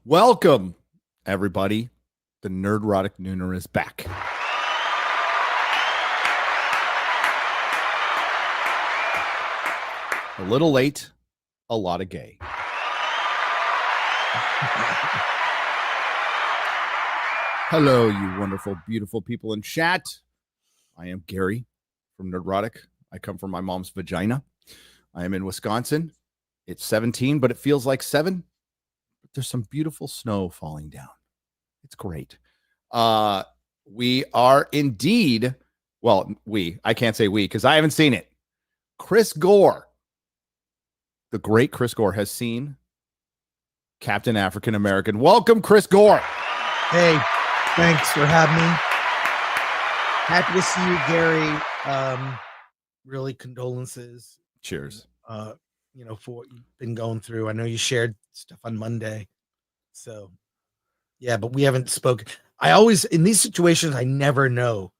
Welcome, everybody. The Nerdrotic Nooner is back. A little late, a lot of gay. Hello, you wonderful, beautiful people in chat. I am Gary from Nerdrotic. I come from my mom's vagina. I am in Wisconsin. It's 17, but it feels like 7. There's some beautiful snow falling down. It's great. We are indeed, I can't say we because I haven't seen it. Chris Gore, the great Chris Gore, has seen Captain African American. Welcome, Chris Gore. Hey, thanks for having me. Happy to see you, Gary. Really condolences. Cheers. For what you've been going through. I know you shared stuff on Monday. So, yeah, but we haven't spoken. I always, in these situations, I never know,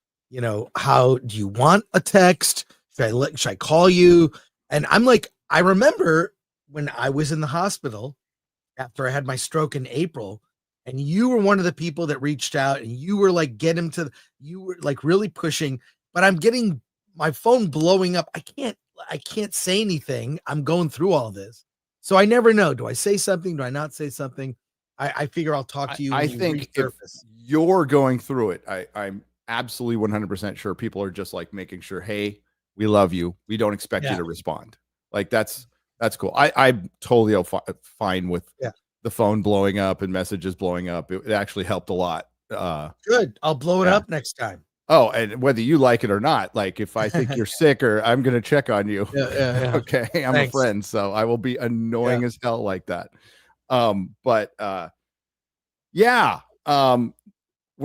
how do you want a text? Should I call you? And I'm like, I remember when I was in the hospital after I had my stroke in April, and you were one of the people that reached out and you were like, you were like really pushing, but I'm getting my phone blowing up. I can't say anything. I'm going through all this. So I never know. Do I say something? Do I not say something? I figure I'll talk to you. I think if you're going through it, I'm absolutely 100% sure people are just like making sure, hey, we love you. We don't expect you to respond. Like that's cool. I'm totally fine with the phone blowing up and messages blowing up. It actually helped a lot. Good. I'll blow it up next time. Oh, and whether you like it or not, like if I think you're sick or I'm going to check on you. Yeah. Okay. I'm a friend, so I will be annoying as hell like that. We're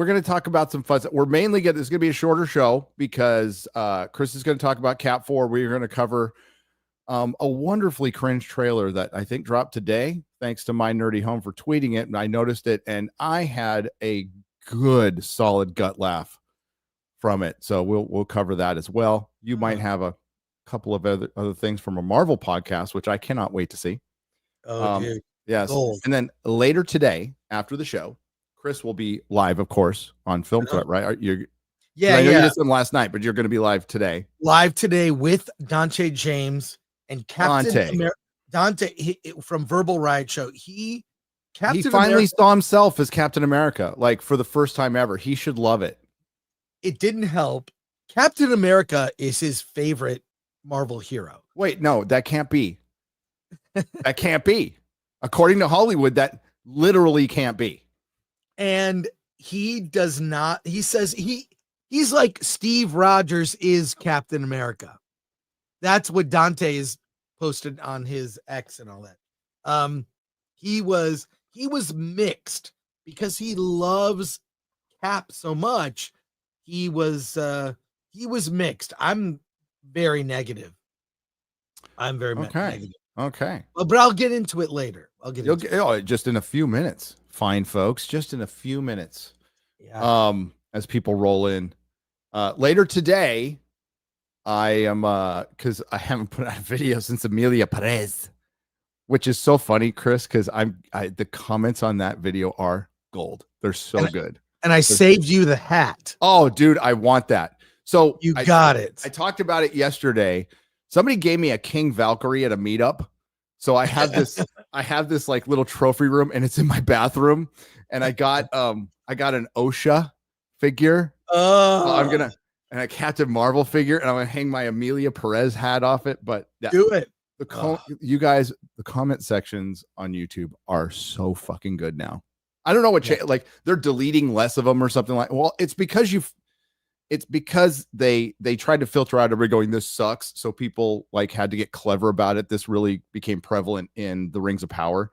going to talk about some fun. We're mainly this is going to be a shorter show because Chris is going to talk about Cap 4. We're going to cover a wonderfully cringe trailer that I think dropped today, thanks to my nerdy home for tweeting it. And I noticed it and I had a good solid gut laugh from it. So we'll cover that as well. You might have a couple of other things from a Marvel podcast, which I cannot wait to see. Dude. Yes. Gold. And then later today, after the show, Chris will be live, of course, on Film Threat, right? I know you did some last night, but you're going to be live today. Live today with Dante James and Captain Dante from Verbal Riot Show. He finally saw himself as Captain America, like for the first time ever. He should love it. It didn't help. Captain America is his favorite Marvel hero. Wait, no, that can't be. That can't be. According to Hollywood, that literally can't be. And he does not. He says he's like Steve Rogers is Captain America. That's what Dante is posted on his X and all that. He was mixed because he loves Cap so much. He was mixed. I'm very negative. Negative. Okay. But I'll get into it later. Just in a few minutes. Fine, folks. Just in a few minutes. Yeah. As people roll in. Later today, I am because I haven't put out a video since Amelia Perez, which is so funny, Chris, because the comments on that video are gold. They're so good. And I saved you the hat. Oh, dude, I want that. So you got it. I talked about it yesterday. Somebody gave me a King Valkyrie at a meetup. So I have this like little trophy room and it's in my bathroom. And I got an OSHA figure. And a Captain Marvel figure, and I'm gonna hang my Amelia Perez hat off it. But do it. You guys, the comment sections on YouTube are so fucking good now. I don't know what like they're deleting less of them or something like. Well, it's because they tried to filter out everybody going, this sucks. So people like had to get clever about it. This really became prevalent in the Rings of Power.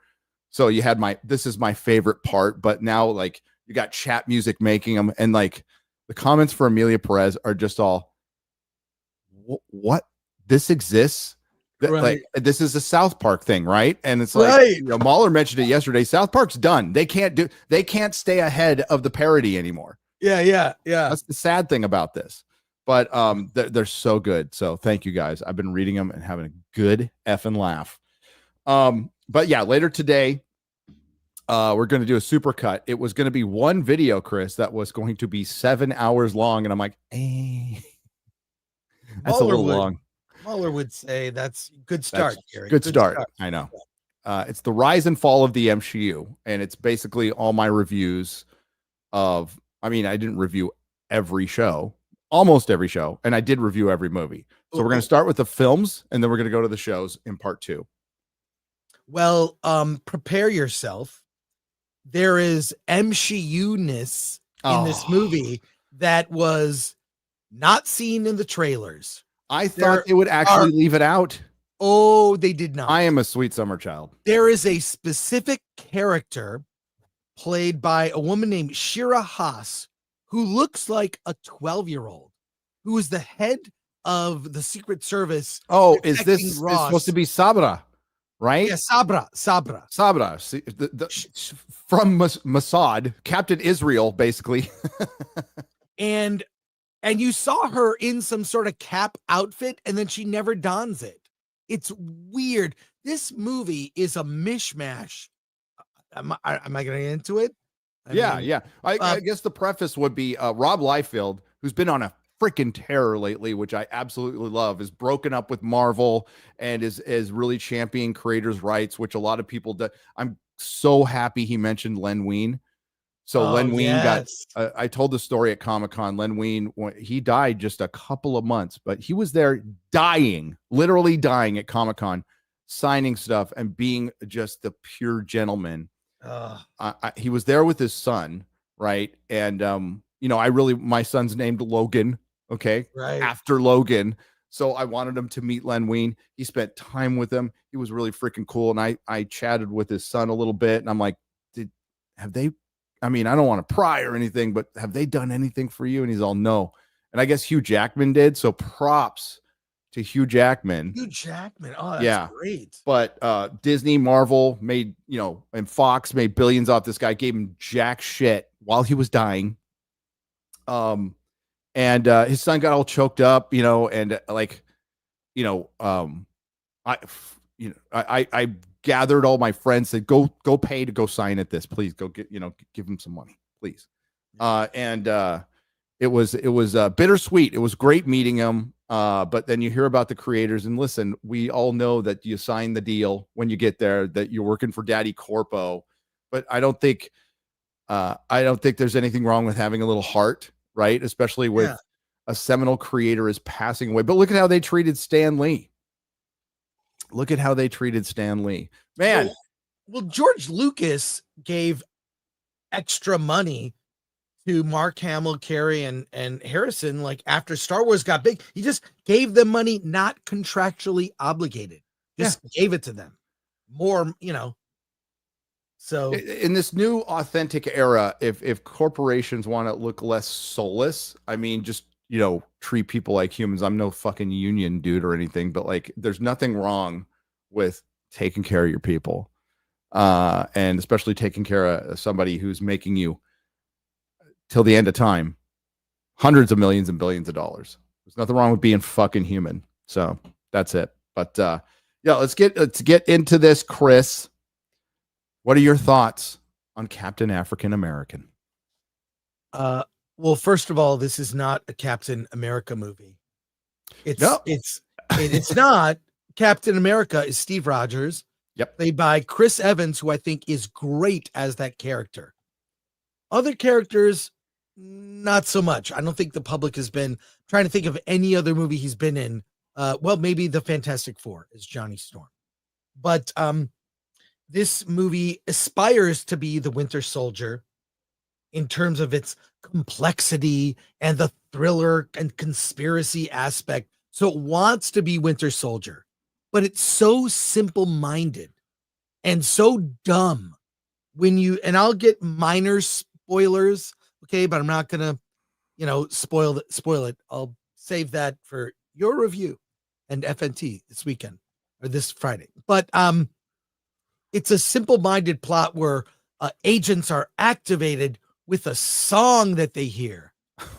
So you had this is my favorite part, but now like you got chat music making them, and like the comments for Amelia Perez are just all, what? This exists? Like this is a South Park thing, right? And it's like Mahler mentioned it yesterday. South Park's done. They can't stay ahead of the parody anymore. Yeah. That's the sad thing about this. But they're so good. So thank you guys. I've been reading them and having a good effing laugh. But yeah, later today, we're going to do a super cut. It was going to be one video, Chris, that was going to be 7 hours long. And I'm like, that's a little long. Mueller would say that's good start, Gary. Good start. I know. It's the rise and fall of the MCU. And it's basically all my reviews of, I didn't review every show, almost every show. And I did review every movie. So we're going to start with the films and then we're going to go to the shows in part 2. Well, prepare yourself. There is MCU-ness in this movie that was not seen in the trailers. I thought they would actually leave it out. Oh, they did not. I am a sweet summer child. There is a specific character played by a woman named Shira Haas, who looks like a 12-year-old, who is the head of the Secret Service. Oh, is this supposed to be Sabra? Right? Yeah, Sabra. See, from Mossad, Captain Israel, basically. and you saw her in some sort of cap outfit, and then she never dons it. It's weird. This movie is a mishmash. Am I going to get into it? Yeah. I guess the preface would be Rob Liefeld, who's been on a freaking terror lately, which I absolutely love, is broken up with Marvel and is really championing creators' rights, which a lot of people do. I'm so happy he mentioned Len Wein. So Len Wein got, I told the story at Comic-Con. Len Wein, he died just a couple of months, but he was there literally dying at Comic-Con, signing stuff and being just the pure gentleman. He was there with his son, right? And my son's named Logan. Okay. Right. After Logan. So I wanted him to meet Len Wein. He spent time with him. He was really freaking cool. And I chatted with his son a little bit and I'm like, I don't want to pry or anything, but have they done anything for you? And he's all, no. And I guess Hugh Jackman did. So props to Hugh Jackman. Oh, that's great. But Disney, Marvel made, and Fox made billions off this guy, gave him jack shit while he was dying. And his son got all choked up, I gathered all my friends, said, go pay to go sign at this, please go get, give him some money, please. It was bittersweet. It was great meeting him. But then you hear about the creators, and listen, we all know that you sign the deal when you get there, that you're working for Daddy Corpo, but I don't think there's anything wrong with having a little heart, right? Especially with a seminal creator is passing away. But look at how they treated Stan Lee. Man. Well, George Lucas gave extra money to Mark Hamill, Carey, and Harrison, like after Star Wars got big. He just gave them money, not contractually obligated. Just gave it to them. More, So in this new authentic era, if corporations want to look less soulless, just treat people like humans. I'm no fucking union dude or anything, but like there's nothing wrong with taking care of your people, and especially taking care of somebody who's making you till the end of time hundreds of millions and billions of dollars. There's nothing wrong with being fucking human. So that's it. But let's get into this, Chris. What are your thoughts on Captain African American? Well, first of all, this is not a Captain America movie. It's not. Captain America is Steve Rogers. Yep. Played by Chris Evans, who I think is great as that character. Other characters, not so much. I don't think the public has been trying to think of any other movie he's been in. Maybe the Fantastic Four is Johnny Storm. But this movie aspires to be the Winter Soldier in terms of its complexity and the thriller and conspiracy aspect. So it wants to be Winter Soldier, but it's so simple-minded and so dumb and I'll get minor spoilers, okay, but I'm not gonna, spoil it. I'll save that for your review and FNT this weekend or this Friday. But it's a simple-minded plot where agents are activated with a song that they hear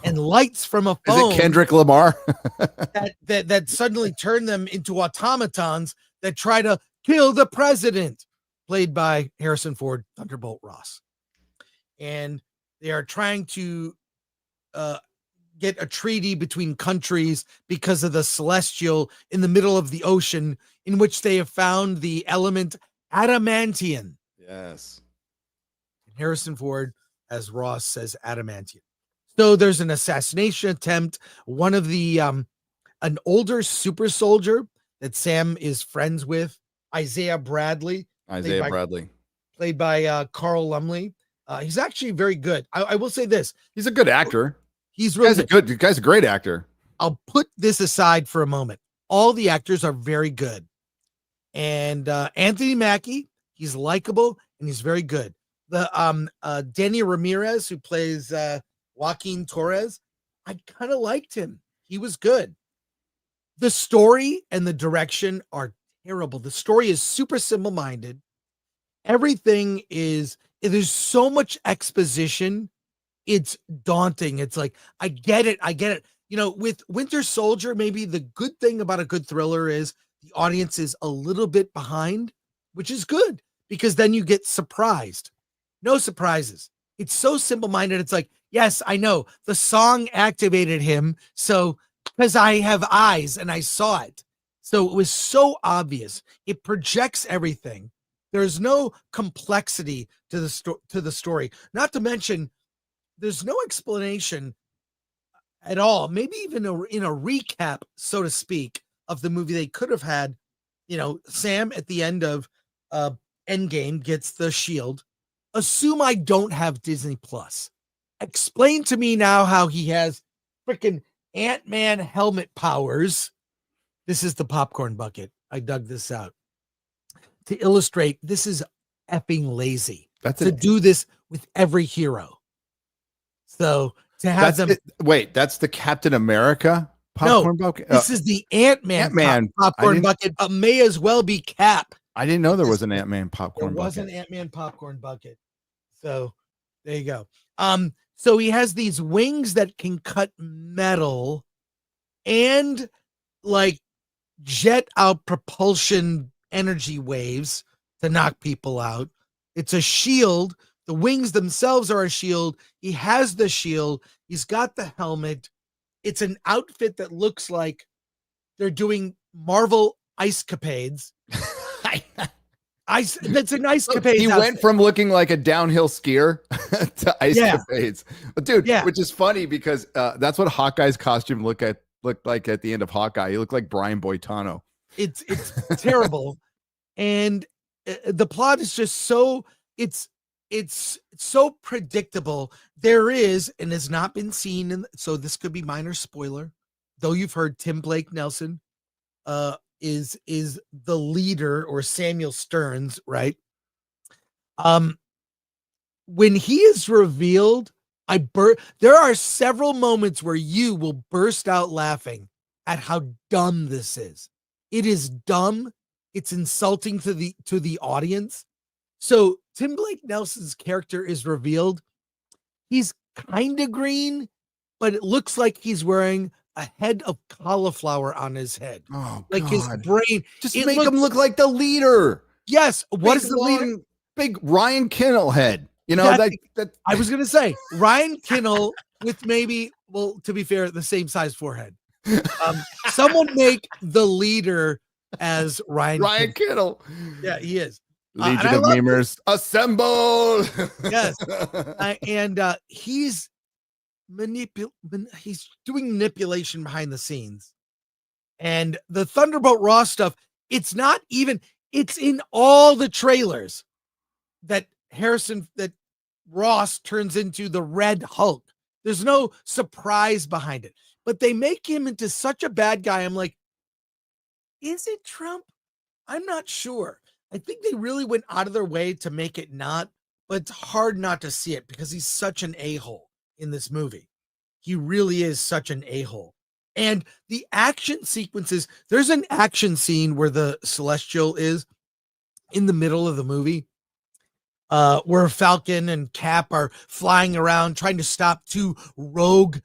and lights from a phone. Is it Kendrick Lamar? that suddenly turn them into automatons that try to kill the president. played by Harrison Ford, Thunderbolt Ross. And they are trying to get a treaty between countries because of the celestial in the middle of the ocean, in which they have found the element adamantium. Yes. Harrison Ford, as Ross, says adamantium. So there's an assassination attempt. One of the an older super soldier that Sam is friends with, Isaiah Bradley, played by Carl Lumley. He's actually very good. I will say this: he's a good actor. He's really good. The guy's a great actor. I'll put this aside for a moment. All the actors are very good, and Anthony Mackie, he's likable and he's very good. The Danny Ramirez, who plays Joaquin Torres, I kind of liked him. He was good. The story and the direction are terrible. The story is super simple-minded. Everything is, there's so much exposition. It's daunting. It's like, I get it. You know, with Winter Soldier, maybe the good thing about a good thriller is the audience is a little bit behind, which is good because then you get surprised. No surprises. It's so simple-minded. It's like, yes, I know the song activated him. So, because I have eyes and I saw it. So it was so obvious. It projects everything. There's no complexity to the story. Not to mention, there's no explanation at all. Maybe even in a recap, so to speak, of the movie, they could have had, you know, Sam at the end of Endgame gets the shield. Assume I don't have Disney Plus. Explain to me now how he has freaking Ant-Man helmet powers. This is the popcorn bucket. I dug this out to illustrate this is effing lazy. Do this with every hero. So to have that's the Captain America popcorn bucket. This is the Ant-Man popcorn bucket, but may as well be Cap. I didn't know there was an Ant-Man popcorn bucket. There was an Ant-Man popcorn bucket. So there you go. So he has these wings that can cut metal and like jet out propulsion energy waves to knock people out. It's a shield. The wings themselves are a shield. He has the shield. He's got the helmet. It's an outfit that looks like they're doing Marvel ice capades. That's a nice capades. He went from looking like a downhill skier to ice capades. Dude, which is funny because that's what Hawkeye's costume looked like at the end of Hawkeye. He looked like Brian Boitano. It's terrible. And the plot is just so it's so predictable. There is and has not been seen, so this could be minor spoiler, though you've heard Tim Blake Nelson is the leader, or Samuel Stearns, right? When he is revealed, there are several moments where you will burst out laughing at how dumb this is. It is dumb. It's insulting to the audience. So Tim Blake Nelson's character is revealed. He's kind of green, but it looks like he's wearing a head of cauliflower on his head. Oh, like God. His brain. Just make him look like the leader. Yes. What is the leader? Big Ryan Kinnell head. You know, that I was going to say Ryan Kinnell with maybe, well, to be fair, the same size forehead. Someone make the leader as Ryan Kinnell. Yeah, he is. Legion of Memers, assemble. Yes. And he's doing manipulation behind the scenes. And the Thunderbolt Ross stuff, it's in all the trailers that Ross turns into the Red Hulk. There's no surprise behind it, but they make him into such a bad guy. I'm like, is it Trump? I'm not sure. I think they really went out of their way to make it not, but it's hard not to see it because he's such an a-hole in this movie. He really is such an a-hole. And the action sequences, there's an action scene where the Celestial is in the middle of the movie, where Falcon and Cap are flying around trying to stop two rogue,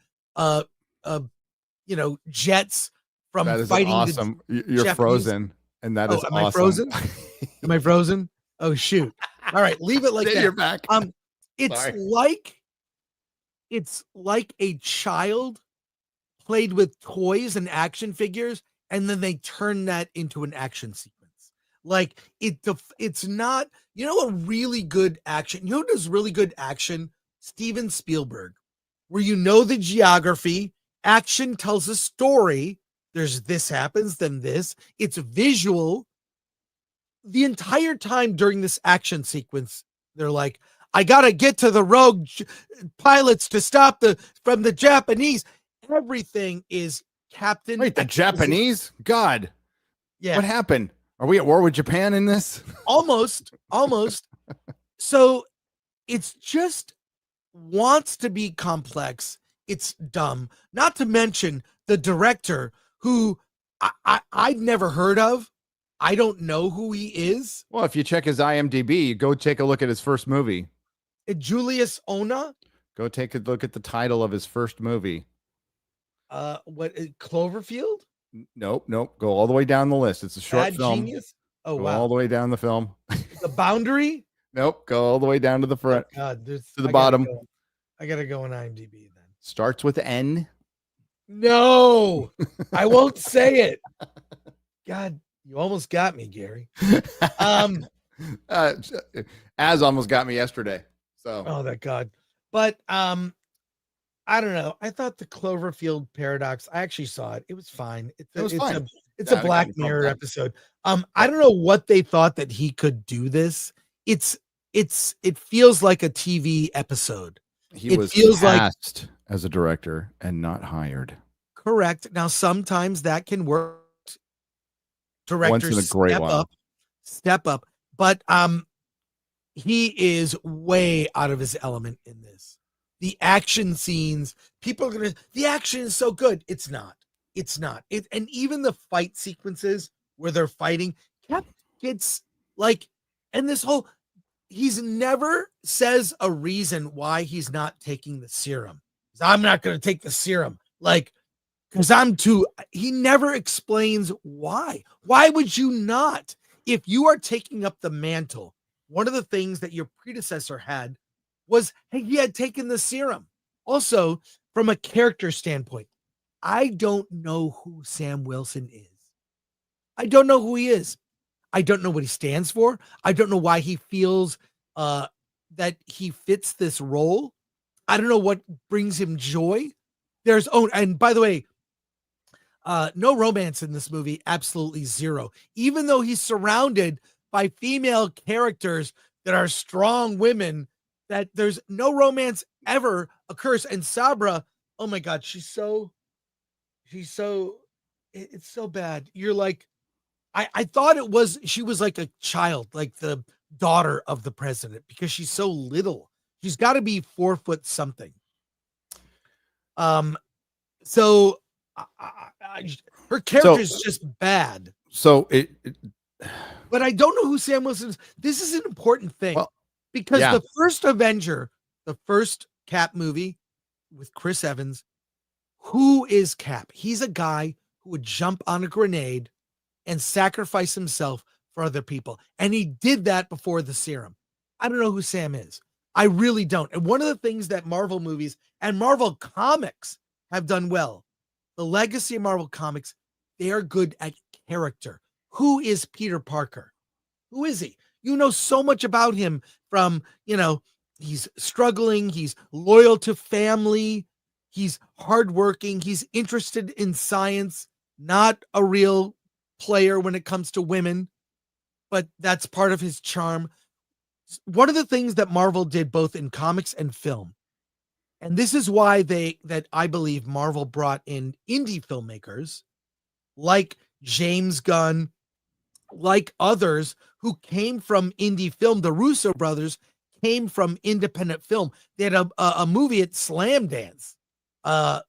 jets from that is fighting. Awesome. You're Japanese. frozen, and that is am awesome. I frozen? Am I frozen? Oh shoot. All right, leave it like Then that. you're back. It's Sorry. like a child played with toys and action figures, and then they turn that into an action sequence. Like it's not, a really good action. You know what is really good action? Steven Spielberg, where the geography, action tells a story. There's this happens, then this. It's visual. The entire time during this action sequence, they're like, I gotta get to the rogue pilots to stop from the Japanese. Everything is Captain. Wait, the Japanese? God. Yeah. What happened? Are we at war with Japan in this? Almost. So it's just wants to be complex. It's dumb. Not to mention the director, who I'd never heard of. I don't know who he is. Well, if you check his IMDb, go take a look at his first movie. Julius Ona. Go take a look at the title of his first movie. What, Cloverfield? Nope. Go all the way down the list. It's a short Bad film. Genius? Oh, go wow. all the way down the film. The Boundary? Nope. Go all the way down to the front. Oh, God, to the bottom. I gotta go on IMDb then. Starts with N. No, I won't say it. God, you almost got me, Gary. Az almost got me yesterday. So oh that God. But I don't know. I thought the Cloverfield paradox, I actually saw it. It was fine. It's fine. It's a Black Mirror episode. I don't know what they thought that he could do this. It feels like a TV episode. He was cast as a director and not hired. Correct. Now, sometimes that can work. Directors once in a great while. Step up. But he is way out of his element in this. The action scenes, the action is so good. It's not. And even the fight sequences where they're fighting, gets like, and this whole, he's never says a reason why he's not taking the serum. I'm not going to take the serum. Like, because he never explains why. Why would you not? If you are taking up the mantle, one of the things that your predecessor had was, hey, he had taken the serum. Also, from a character standpoint, I don't know who Sam Wilson is. I don't know who he is. I don't know what he stands for. I don't know why he feels that he fits this role. I don't know what brings him joy. And by the way, no romance in this movie, absolutely zero. Even though he's surrounded by female characters that are strong women, that there's no romance ever occurs. And Sabra, oh my God, it's so bad. You're like, I thought she was like a child, like the daughter of the president, because she's so little. She's got to be 4 foot something. So her character is just bad. So but I don't know who Sam Wilson is. This is an important thing, because the first Avenger, the first Cap movie with Chris Evans, who is Cap? He's a guy who would jump on a grenade and sacrifice himself for other people. And he did that before the serum. I don't know who Sam is. I really don't. And one of the things that Marvel movies and Marvel comics have done well, the legacy of Marvel comics, they are good at character. Who is Peter Parker? Who is he? You know so much about him from, he's struggling, he's loyal to family, he's hardworking, he's interested in science, not a real player when it comes to women, but that's part of his charm. One of the things that Marvel did both in comics and film, and this is why I believe Marvel brought in indie filmmakers like James Gunn, like others who came from indie film. The Russo brothers came from independent film. They had a movie at Slam Dance,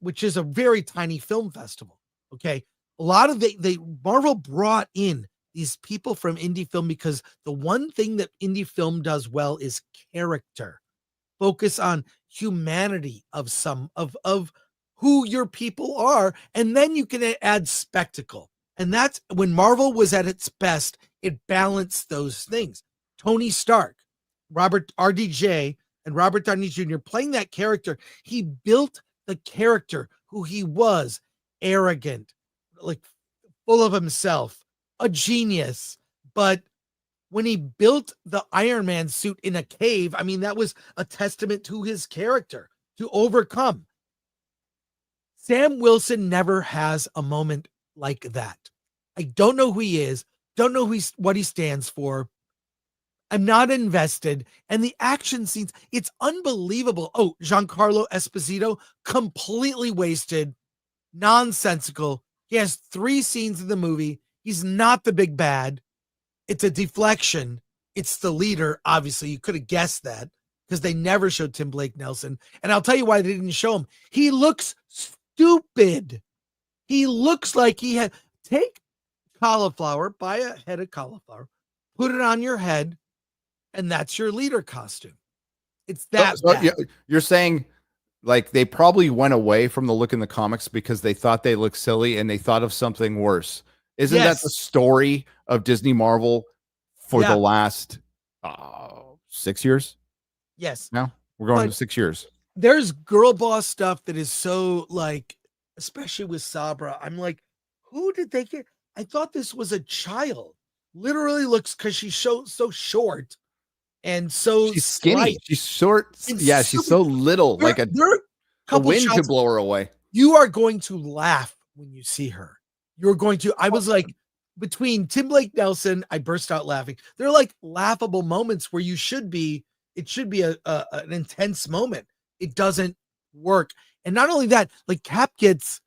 which is a very tiny film festival. Okay. A lot of Marvel brought in these people from indie film because the one thing that indie film does well is character. Focus on humanity of who your people are, and then you can add spectacle. And that's when Marvel was at its best. It balanced those things. Tony Stark, Robert RDJ, and Robert Downey Jr. playing that character. He built the character who he was, arrogant, like full of himself, a genius. But when he built the Iron Man suit in a cave, I mean, that was a testament to his character to overcome. Sam Wilson never has a moment like that. I don't know who he is, don't know what he stands for. I'm not invested. And the action scenes, it's unbelievable. Oh, Giancarlo Esposito, completely wasted, nonsensical. He has 3 scenes in the movie. He's not the big bad. It's a deflection. It's the leader. Obviously, you could have guessed that because they never showed Tim Blake Nelson. And I'll tell you why they didn't show him. He looks stupid. He looks like he had take cauliflower, buy a head of cauliflower, put it on your head, and that's your leader costume. It's that bad. You're saying like they probably went away from the look in the comics because they thought they looked silly and they thought of something worse. Isn't that the story of Disney Marvel for the last 6 years? Yes. Now we're going to 6 years. There's girl boss stuff that is so like, especially with Sabra. I'm like, who did they get? I thought this was a child. Literally looks because she's so short and so she's skinny. Slight. She's short. Yeah, she's so little. Like a wind to blow her away. You are going to laugh when you see her. You're going to. I was like, between Tim Blake Nelson, I burst out laughing. They're like laughable moments where you should be. It should be an intense moment. It doesn't work. And not only that, like Cap gets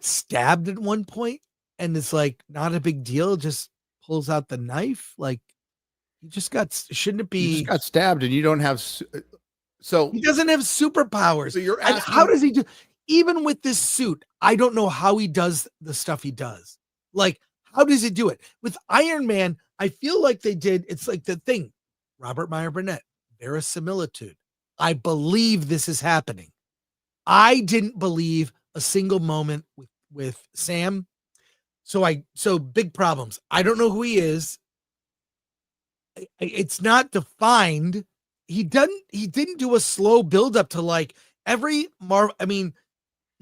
stabbed at one point, and it's like not a big deal. Just pulls out the knife. Like he just shouldn't it be? You just got stabbed, and you don't have. So he doesn't have superpowers. So you're asking, and how does he do? Even with this suit, I don't know how he does the stuff he does. Like, how does he do it? With Iron Man, I feel like they did. It's like the thing. Robert Meyer Burnett, verisimilitude. I believe this is happening. I didn't believe a single moment with Sam. So big problems. I don't know who he is. It's not defined. He didn't do a slow build up to like every Marvel. I mean,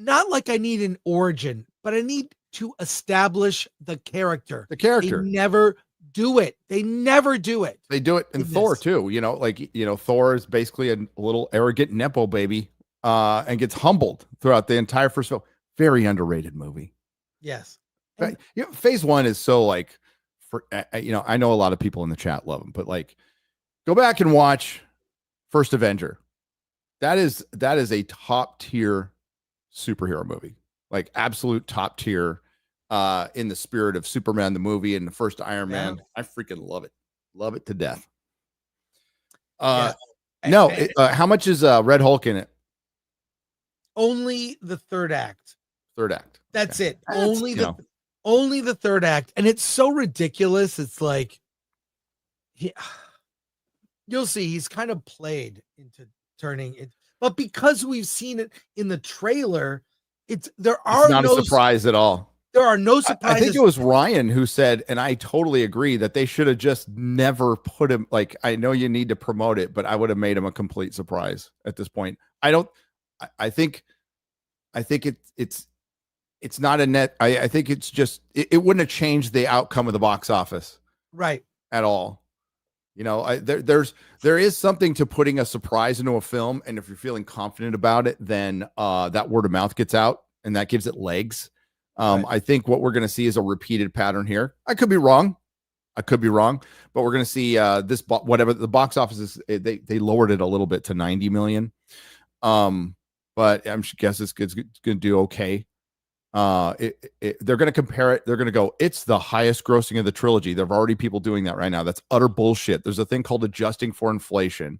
not like I need an origin, but I need to establish the character. The character. They never do it. They never do it. They do it in Thor too. You know, like, you know, Thor is basically a little arrogant Nepo baby and gets humbled throughout the entire first film. Very underrated movie. Yes. But, you know, phase 1 is so like, for you know, I know a lot of people in the chat love them, but like, go back and watch First Avenger. That is a top tier superhero movie, like absolute top tier, in the spirit of Superman the movie and the first Iron Man. I freaking love it to death. No, how much is Red Hulk in it? Only the third act. That's it. Only the third act, and it's so ridiculous. It's like you'll see he's kind of played into turning it, but because we've seen it in the trailer, it's not a surprise at all. There are no surprises. I think it was Ryan who said, and I totally agree, that they should have just never put him. Like, I know you need to promote it, but I would have made him a complete surprise at this point. I think it's not a net. I think it's just, it wouldn't have changed the outcome of the box office. Right. At all. You know, there is something to putting a surprise into a film. And if you're feeling confident about it, then that word of mouth gets out and that gives it legs. Right. I think what we're going to see is a repeated pattern here. I could be wrong, but we're going to see whatever the box office is. They lowered it a little bit to 90 million. But I'm guess it's going to do okay. They're going to compare it. They're going to go, it's the highest grossing of the trilogy. There are already people doing that right now. That's utter bullshit. There's a thing called adjusting for inflation.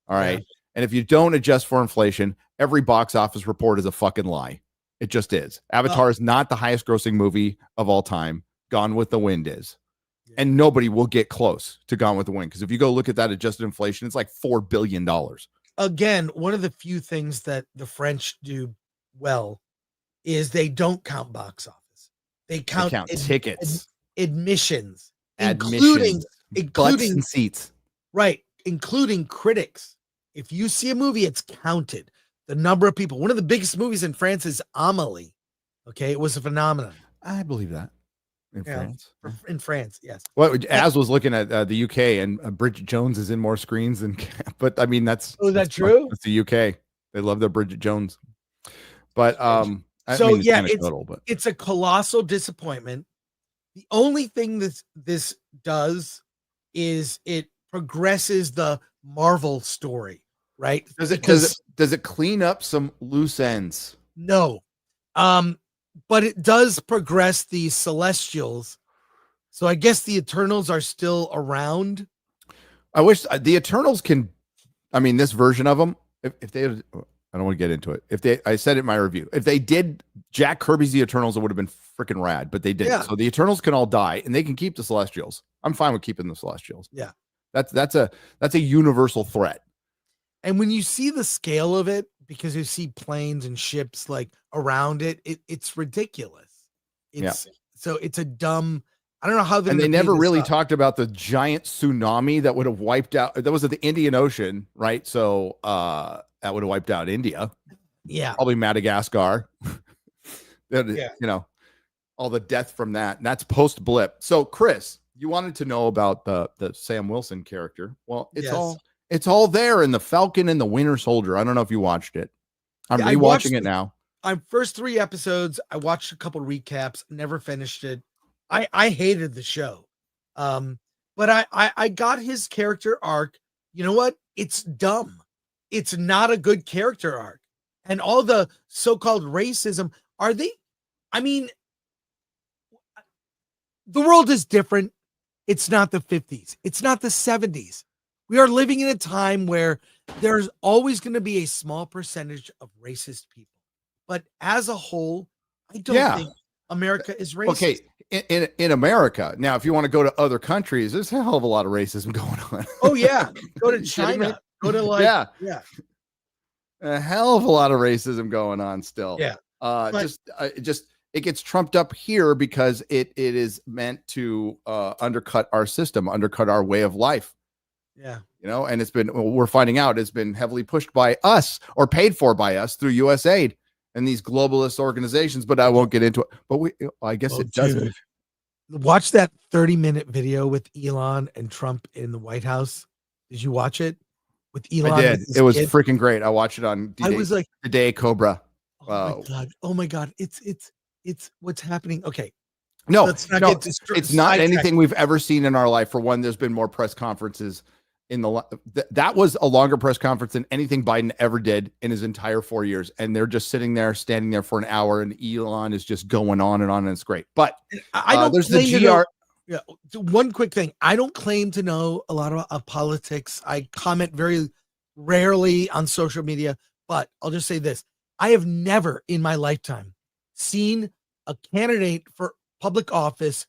All right. Yeah. And if you don't adjust for inflation, every box office report is a fucking lie. It just is. Avatar is not the highest grossing movie of all time. Gone with the Wind is. Yeah. And nobody will get close to Gone with the Wind. Because if you go look at that adjusted inflation, it's like $4 billion. Again, one of the few things that the French do well is they don't count box office. They count tickets, admissions, including including and seats. Right, including critics. If you see a movie, it's counted. The number of people. One of the biggest movies in France is Amelie. Okay, it was a phenomenon. I believe that in France. In France, yes. Well, Az was looking at the UK, and Bridget Jones is in more screens than. But I mean, that's is that true? It's the UK. They love their Bridget Jones. But it's a colossal disappointment. The only thing this does is it progresses the Marvel story, right? Does it clean up some loose ends? No. But it does progress the Celestials. So I guess the Eternals are still around. I wish the Eternals can. I mean, this version of them, if they, I don't want to get into it. I said it in my review. If they did Jack Kirby's The Eternals, it would have been freaking rad. But they didn't. Yeah. So the Eternals can all die, and they can keep the Celestials. I'm fine with keeping the Celestials. Yeah, that's a universal threat. And when you see the scale of it, because you see planes and ships like around it's ridiculous. So it's a dumb. I don't know how they never really talked about the giant tsunami that would have wiped out. That was at the Indian Ocean, right? So that would have wiped out India. Yeah, probably Madagascar. You know, all the death from that. And that's post blip. So Chris, you wanted to know about the Sam Wilson character. Well, it's all there in the Falcon and the Winter Soldier. I don't know if you watched it. I'm rewatching it now. First 3 episodes. I watched a couple recaps, never finished it. I hated the show. But I got his character arc. You know what? It's dumb. It's not a good character arc. And all the so-called racism, I mean, the world is different. It's not the 50s. It's not the 70s. We are living in a time where there's always going to be a small percentage of racist people. But as a whole, I don't think America is racist. Okay, in America. Now, if you want to go to other countries, there's a hell of a lot of racism going on. Oh, yeah. Go to China. Go to a hell of a lot of racism going on still. Yeah. It gets trumped up here because it is meant to undercut our system, undercut our way of life. Yeah. You know, and we're finding out it's been heavily pushed by us or paid for by us through USAID and these globalist organizations, but I won't get into it. But I guess it doesn't. Watch that 30-minute video with Elon and Trump in the White House. Did you watch it? With Elon? I did. It was freaking great. I watched it on I was like, Today Cobra. Oh my God. It's what's happening. Okay. No, it's not anything we've ever seen in our life. For one, there's been more press conferences that was a longer press conference than anything Biden ever did in his entire 4 years. And they're just standing there for an hour, and Elon is just going on, and it's great. But I don't there's the GR. One quick thing. I don't claim to know a lot of politics. I comment very rarely on social media, but I'll just say this. I have never in my lifetime seen a candidate for public office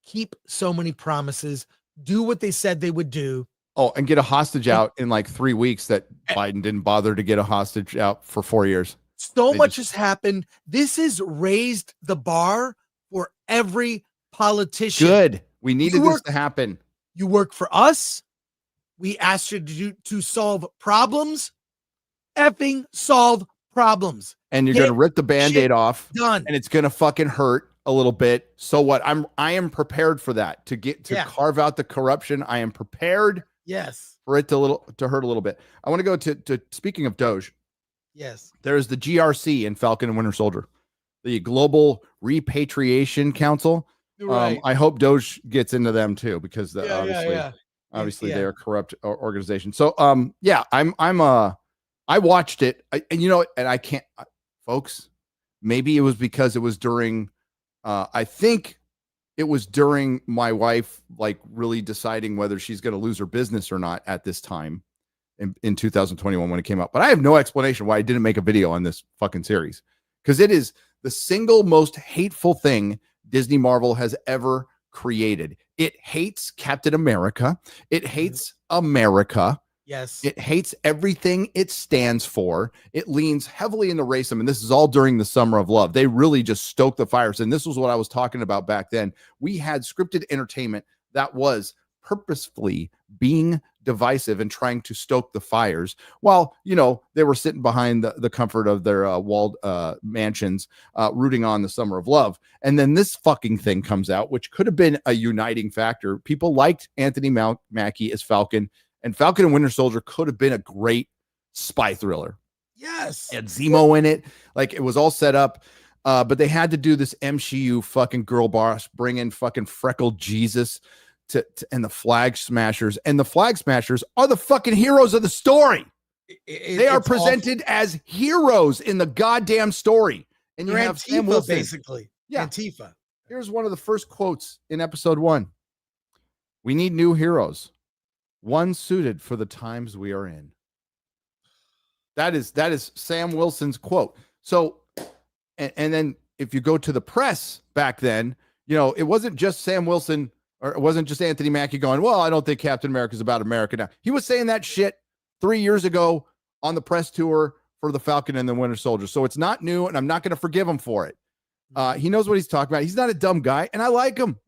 keep so many promises, do what they said they would do. Oh, and get a hostage out in like 3 weeks that Biden didn't bother to get a hostage out for 4 years. So much has happened. This has raised the bar for every politician. Good. We needed this to happen. You work for us. We asked you to solve problems. Effing solve problems. And you're going to rip the Band-Aid off. Done. And it's going to fucking hurt a little bit. So what? I am prepared for that, to carve out the corruption. I am prepared. Yes. For it to hurt a little bit. I want to go to speaking of Doge. Yes. There's the GRC in Falcon and Winter Soldier, the Global Repatriation Council. Right. I hope Doge gets into them too, because obviously they're a corrupt organization. So I watched it, and I can't, folks. Maybe it was because it was during. I think it was during my wife really deciding whether she's going to lose her business or not at this time in 2021 when it came out. But I have no explanation why I didn't make a video on this fucking series, because it is the single most hateful thing Disney Marvel has ever created. It hates Captain America. It hates America. Yes. It hates everything it stands for. It leans heavily into racism. And this is all during the Summer of Love. They really just stoked the fires. And this was what I was talking about back then. We had scripted entertainment that was purposefully being divisive and trying to stoke the fires while, they were sitting behind the comfort of their walled mansions, rooting on the Summer of Love. And then this fucking thing comes out, which could have been a uniting factor. People liked Anthony Mackie as Falcon, and Falcon and Winter Soldier could have been a great spy thriller. Yes. It had Zemo in it. Like, it was all set up. But they had to do this MCU fucking girl boss, bring in fucking freckled Jesus and the Flag Smashers. And the Flag Smashers are the fucking heroes of the story. They are presented as heroes in the goddamn story. And you have Sam Wilson. Basically. Yeah. Antifa. Here's one of the first quotes in episode 1. We need new heroes, one suited for the times we are in. That is Sam Wilson's quote. So, and then if you go to the press back then, it wasn't just Sam Wilson, or it wasn't just Anthony Mackie going, well, I don't think Captain America is about America now. He was saying that shit 3 years ago on the press tour for the Falcon and the Winter Soldier. So it's not new, and I'm not going to forgive him for it. He knows what he's talking about. He's not a dumb guy, and I like him.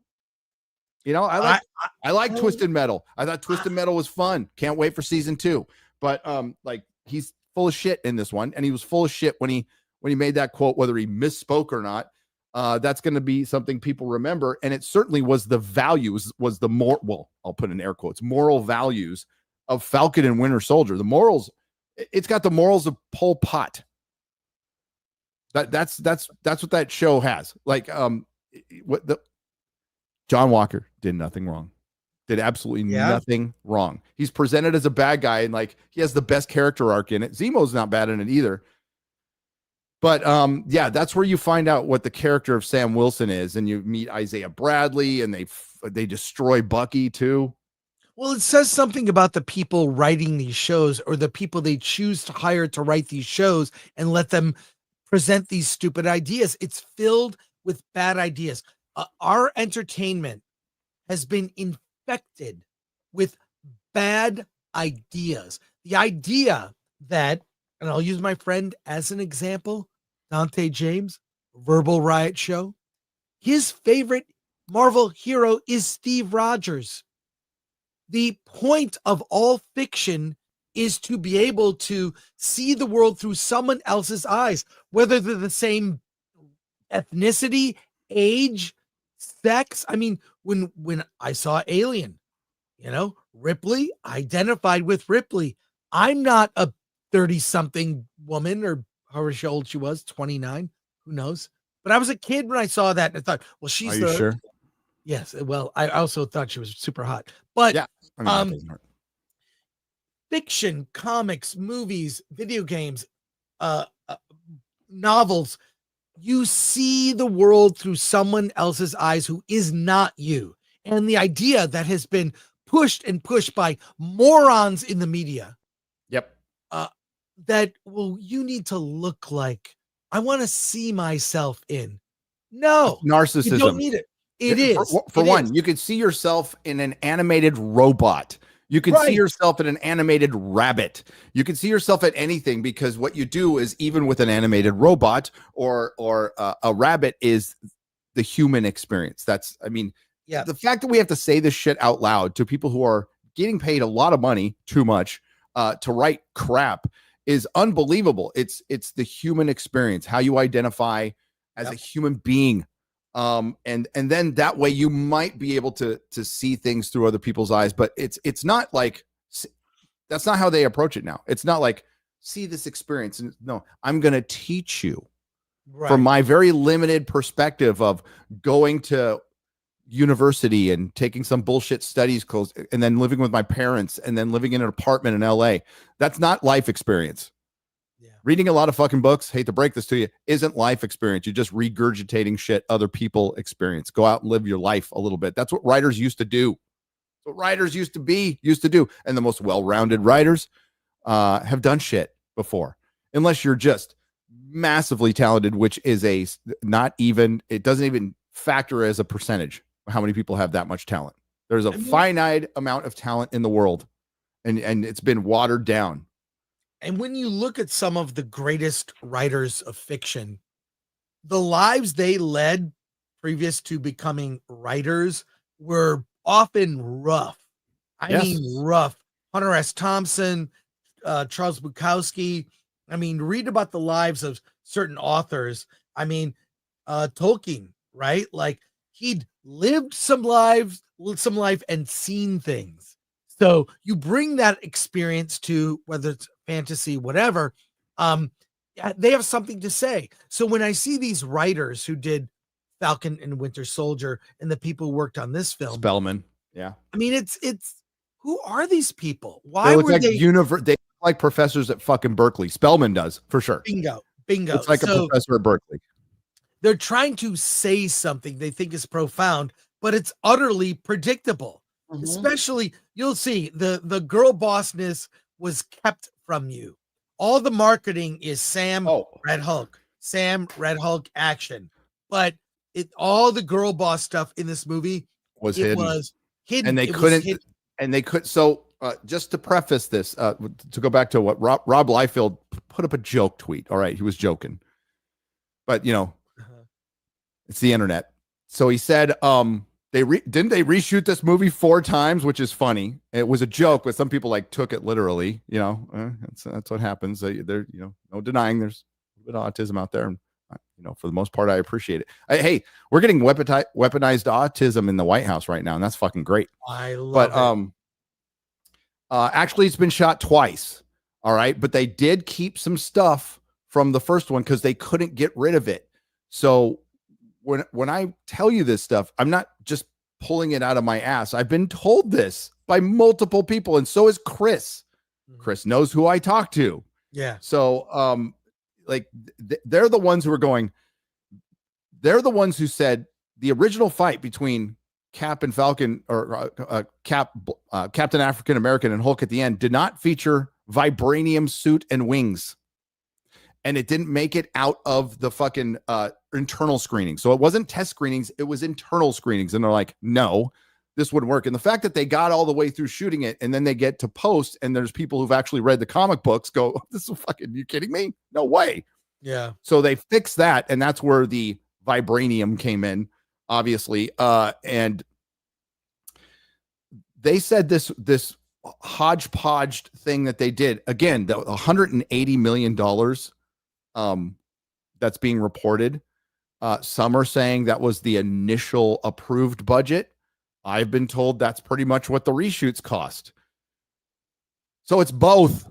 I like Twisted Metal. I thought Twisted Metal was fun. Can't wait for season 2. But he's full of shit in this one, and he was full of shit when he made that quote, whether he misspoke or not. That's going to be something people remember. And it certainly was the values, was the more, well, I'll put in air quotes, moral values of Falcon and Winter Soldier. The morals, it's got the morals of Pol Pot. That's what that show has. John Walker did nothing wrong. Did absolutely nothing wrong. He's presented as a bad guy, and he has the best character arc in it. Zemo's not bad in it either. But that's where you find out what the character of Sam Wilson is, and you meet Isaiah Bradley, and they destroy Bucky too. Well, it says something about the people writing these shows, or the people they choose to hire to write these shows and let them present these stupid ideas. It's filled with bad ideas. Our entertainment has been infected with bad ideas. The idea that, and I'll use my friend as an example, Dante James, Verbal Riot Show. His favorite Marvel hero is Steve Rogers. The point of all fiction is to be able to see the world through someone else's eyes, whether they're the same ethnicity, age, sex. I mean, when I saw Alien, Ripley identified with Ripley. I'm not a 30-something woman, or however old she was, 29, who knows? But I was a kid when I saw that, and I thought, well, she's Are you sure? Yes. Well, I also thought she was super hot. But yeah, I mean, fiction, comics, movies, video games, novels, you see the world through someone else's eyes who is not you. And the idea that has been pushed and pushed by morons in the media. Yep. That, well, you need to look like, I want to see myself in. No. Narcissism. You don't need it. It is. For one, you could see yourself in an animated robot. You can see yourself in an animated rabbit. You can see yourself at anything, because what you do is, even with an animated robot or a rabbit, is the human experience. The fact that we have to say this shit out loud to people who are getting paid a lot of money, too much, to write crap, is unbelievable. It's the human experience, how you identify as a human being. And then that way you might be able to see things through other people's eyes, but it's not like, that's not how they approach it now. It's not like, see this experience. And no, I'm going to teach you from my very limited perspective of going to university and taking some bullshit studies course, and then living with my parents, and then living in an apartment in LA. That's not life experience. Reading a lot of fucking books, hate to break this to you, isn't life experience. You're just regurgitating shit other people experience. Go out and live your life a little bit. That's what writers used to do. That's what writers used to do. And the most well-rounded writers have done shit before. Unless you're just massively talented, which is it doesn't even factor as a percentage how many people have that much talent. There's a finite amount of talent in the world, and it's been watered down. And when you look at some of the greatest writers of fiction, the lives they led previous to becoming writers were often rough. I mean, rough. Hunter S. Thompson, Charles Bukowski. I mean, read about the lives of certain authors. I mean, Tolkien, right? Like he'd lived some life and seen things. So you bring that experience to whether it's fantasy, whatever. They have something to say. So when I see these writers who did Falcon and Winter Soldier and the people who worked on this film, Spellman. Yeah. I mean, it's who are these people? Why They look were like they? they look like professors at fucking Berkeley. Spellman does for sure. Bingo. It's like a professor at Berkeley. They're trying to say something they think is profound, but it's utterly predictable. Mm-hmm. Especially, you'll see the girl bossness was kept from you. All the marketing is Sam Red Hulk action, but all the girl boss stuff in this movie was hidden. And they couldn't. So just to preface this, to go back to what Rob Liefeld put up a joke tweet. All right, he was joking, but it's the internet. So he said, didn't they reshoot this movie 4 times, which is funny. It was a joke, but some people like took it literally. That's what happens. There, no denying there's a bit of autism out there, and for the most part, I appreciate it. Hey, we're getting weaponized autism in the White House right now, and that's fucking great. I love it. Actually, it's been shot twice. All right, but they did keep some stuff from the first one because they couldn't get rid of it. So when I tell you this stuff, I'm not just pulling it out of my ass. I've been told this by multiple people, and so is Chris. Chris knows who I talk to. Yeah. So, they're the ones who are going. They're the ones who said the original fight between Cap and Falcon, or Captain African American and Hulk at the end, did not feature vibranium suit and wings. And it didn't make it out of the fucking internal screening. So it wasn't test screenings, it was internal screenings. And they're like, no, this wouldn't work. And the fact that they got all the way through shooting it and then they get to post and there's people who've actually read the comic books go, this is fucking, you kidding me? No way. Yeah. So they fixed that. And that's where the vibranium came in, obviously. And they said this hodgepodge thing that they did, again, the $180 million that's being reported. Some are saying that was the initial approved budget. I've been told that's pretty much what the reshoots cost. So it's both.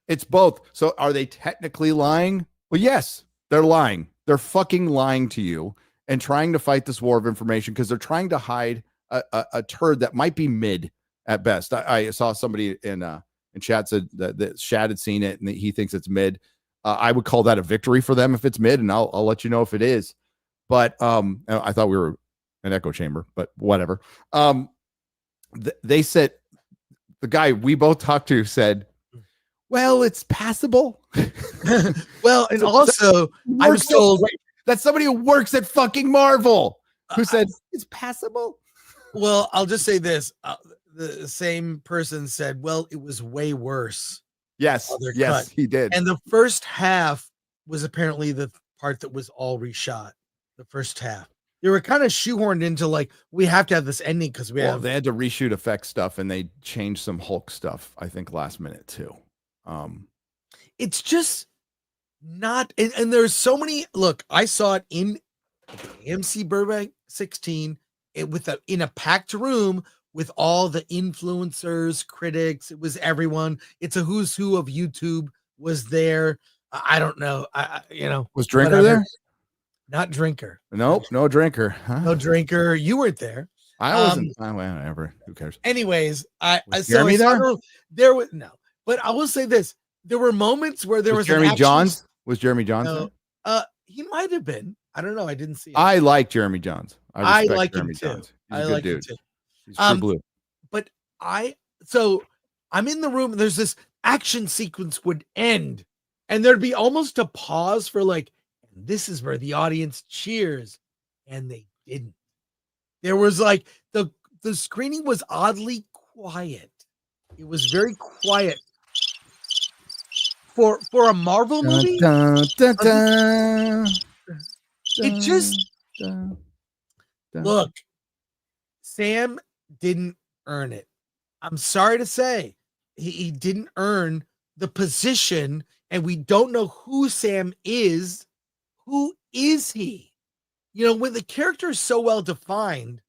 It's both. So are they technically lying? Well, yes, they're lying. They're fucking lying to you and trying to fight this war of information because they're trying to hide a turd that might be mid at best. I saw somebody in chat said that Shad had seen it and he thinks it's mid. I would call that a victory for them if it's mid, and I'll let you know if it is. But I thought we were an echo chamber, but whatever. They said, the guy we both talked to said, well, it's passable. Well, and also I was told that's somebody who works at fucking Marvel who said it's passable. Well, I'll just say this. The same person said, well, it was way worse. Yes, yes, he did. And the first half was apparently the part that was all reshot. The first half. They were kind of shoehorned into like, we have to have this ending because they had to reshoot effect stuff and they changed some Hulk stuff, I think, last minute too. It's just not, and there's so many. Look, I saw it in AMC Burbank 16 in a packed room with all the influencers, critics. It was everyone. It's a who's who of YouTube was there. I don't know. Was Drinker there? Not Drinker. Nope, no Drinker. Huh? No Drinker. You weren't there. I wasn't. Whatever. Who cares? Anyways, Jeremy there was no. But I will say this: there were moments where there was Jeremy Johns. Was Jeremy Johns there? He might have been. I don't know. I didn't see him. I like Jeremy Johns. I like Jeremy him too. Johns. He's a good dude. Him too. He's true blue. But I'm in the room and there's this action sequence would end and there'd be almost a pause for like, this is where the audience cheers. And they didn't. There was like the screening was oddly quiet. It was very quiet for a Marvel movie. It just look, Sam didn't earn it. I'm sorry to say, he didn't earn the position, and we don't know who Sam is. Who is he? When the character is so well defined,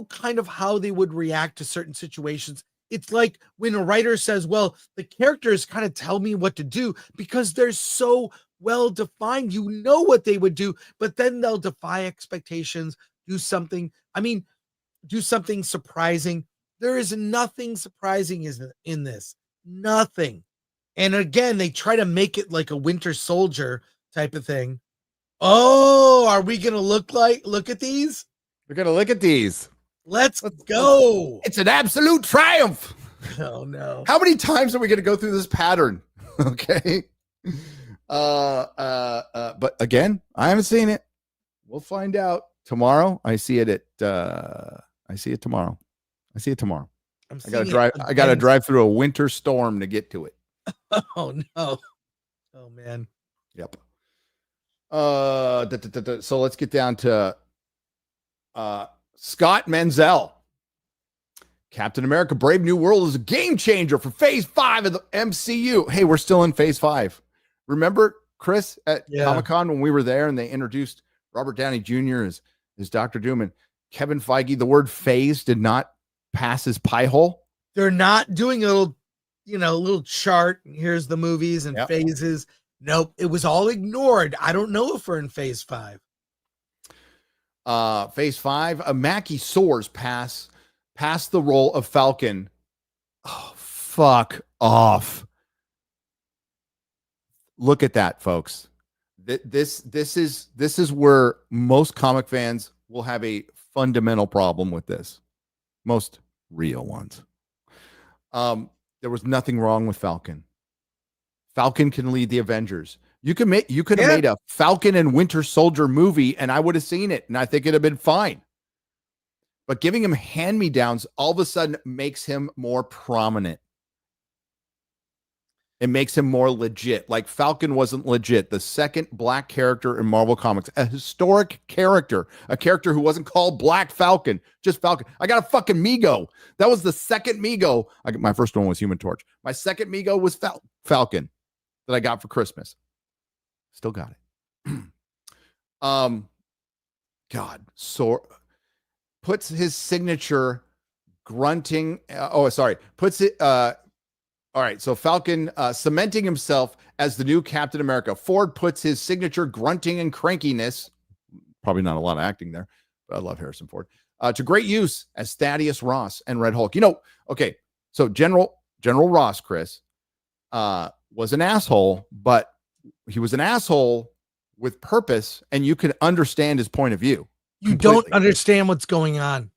kind of how they would react to certain situations. It's like when a writer says, well, the characters kind of tell me what to do because they're so well defined. What they would do, but then they'll defy expectations, do something. Do something surprising. There is nothing surprising in this. Nothing. And again, they try to make it like a Winter Soldier type of thing. Oh, are we going to look at these? We're going to look at these. Let's go. It's an absolute triumph. Oh, no. How many times are we going to go through this pattern? Okay. But again, I haven't seen it. We'll find out tomorrow. I see it tomorrow. I got to drive through a winter storm to get to it. Oh, no. Oh, man. Yep. So let's get down to Scott Menzel. Captain America Brave New World is a game changer for phase 5 of the MCU. Hey, we're still in phase 5. Remember, Chris, at Comic-Con when we were there and they introduced Robert Downey Jr. as Dr. Doom, and Kevin Feige, the word phase did not pass his pie hole. They're not doing a little chart. Here's the movies and phases. Nope. It was all ignored. I don't know if we're in phase 5. Phase 5, Mackie soars past the role of Falcon. Oh, fuck off. Look at that, folks. This is where most comic fans will have a fundamental problem with this. Most real ones. There was nothing wrong with Falcon. Falcon can lead the Avengers. You could have made a Falcon and Winter Soldier movie, and I would have seen it, and I think it'd have been fine. But giving him hand-me-downs all of a sudden makes him more prominent. It makes him more legit. Like Falcon wasn't legit. The second black character in Marvel Comics, a historic character, a character who wasn't called Black Falcon, just Falcon. I got a fucking Mego. That was the second Mego. My first one was Human Torch. My second Mego was Falcon that I got for Christmas. Still got it. God, so puts his signature grunting. Puts it. All right, so Falcon cementing himself as the new Captain America. Ford puts his signature grunting and crankiness, probably not a lot of acting there, but I love Harrison Ford, to great use as Thaddeus Ross and Red Hulk. Okay, so General Ross, Chris, was an asshole, but he was an asshole with purpose, and you can understand his point of view. You don't understand what's going on.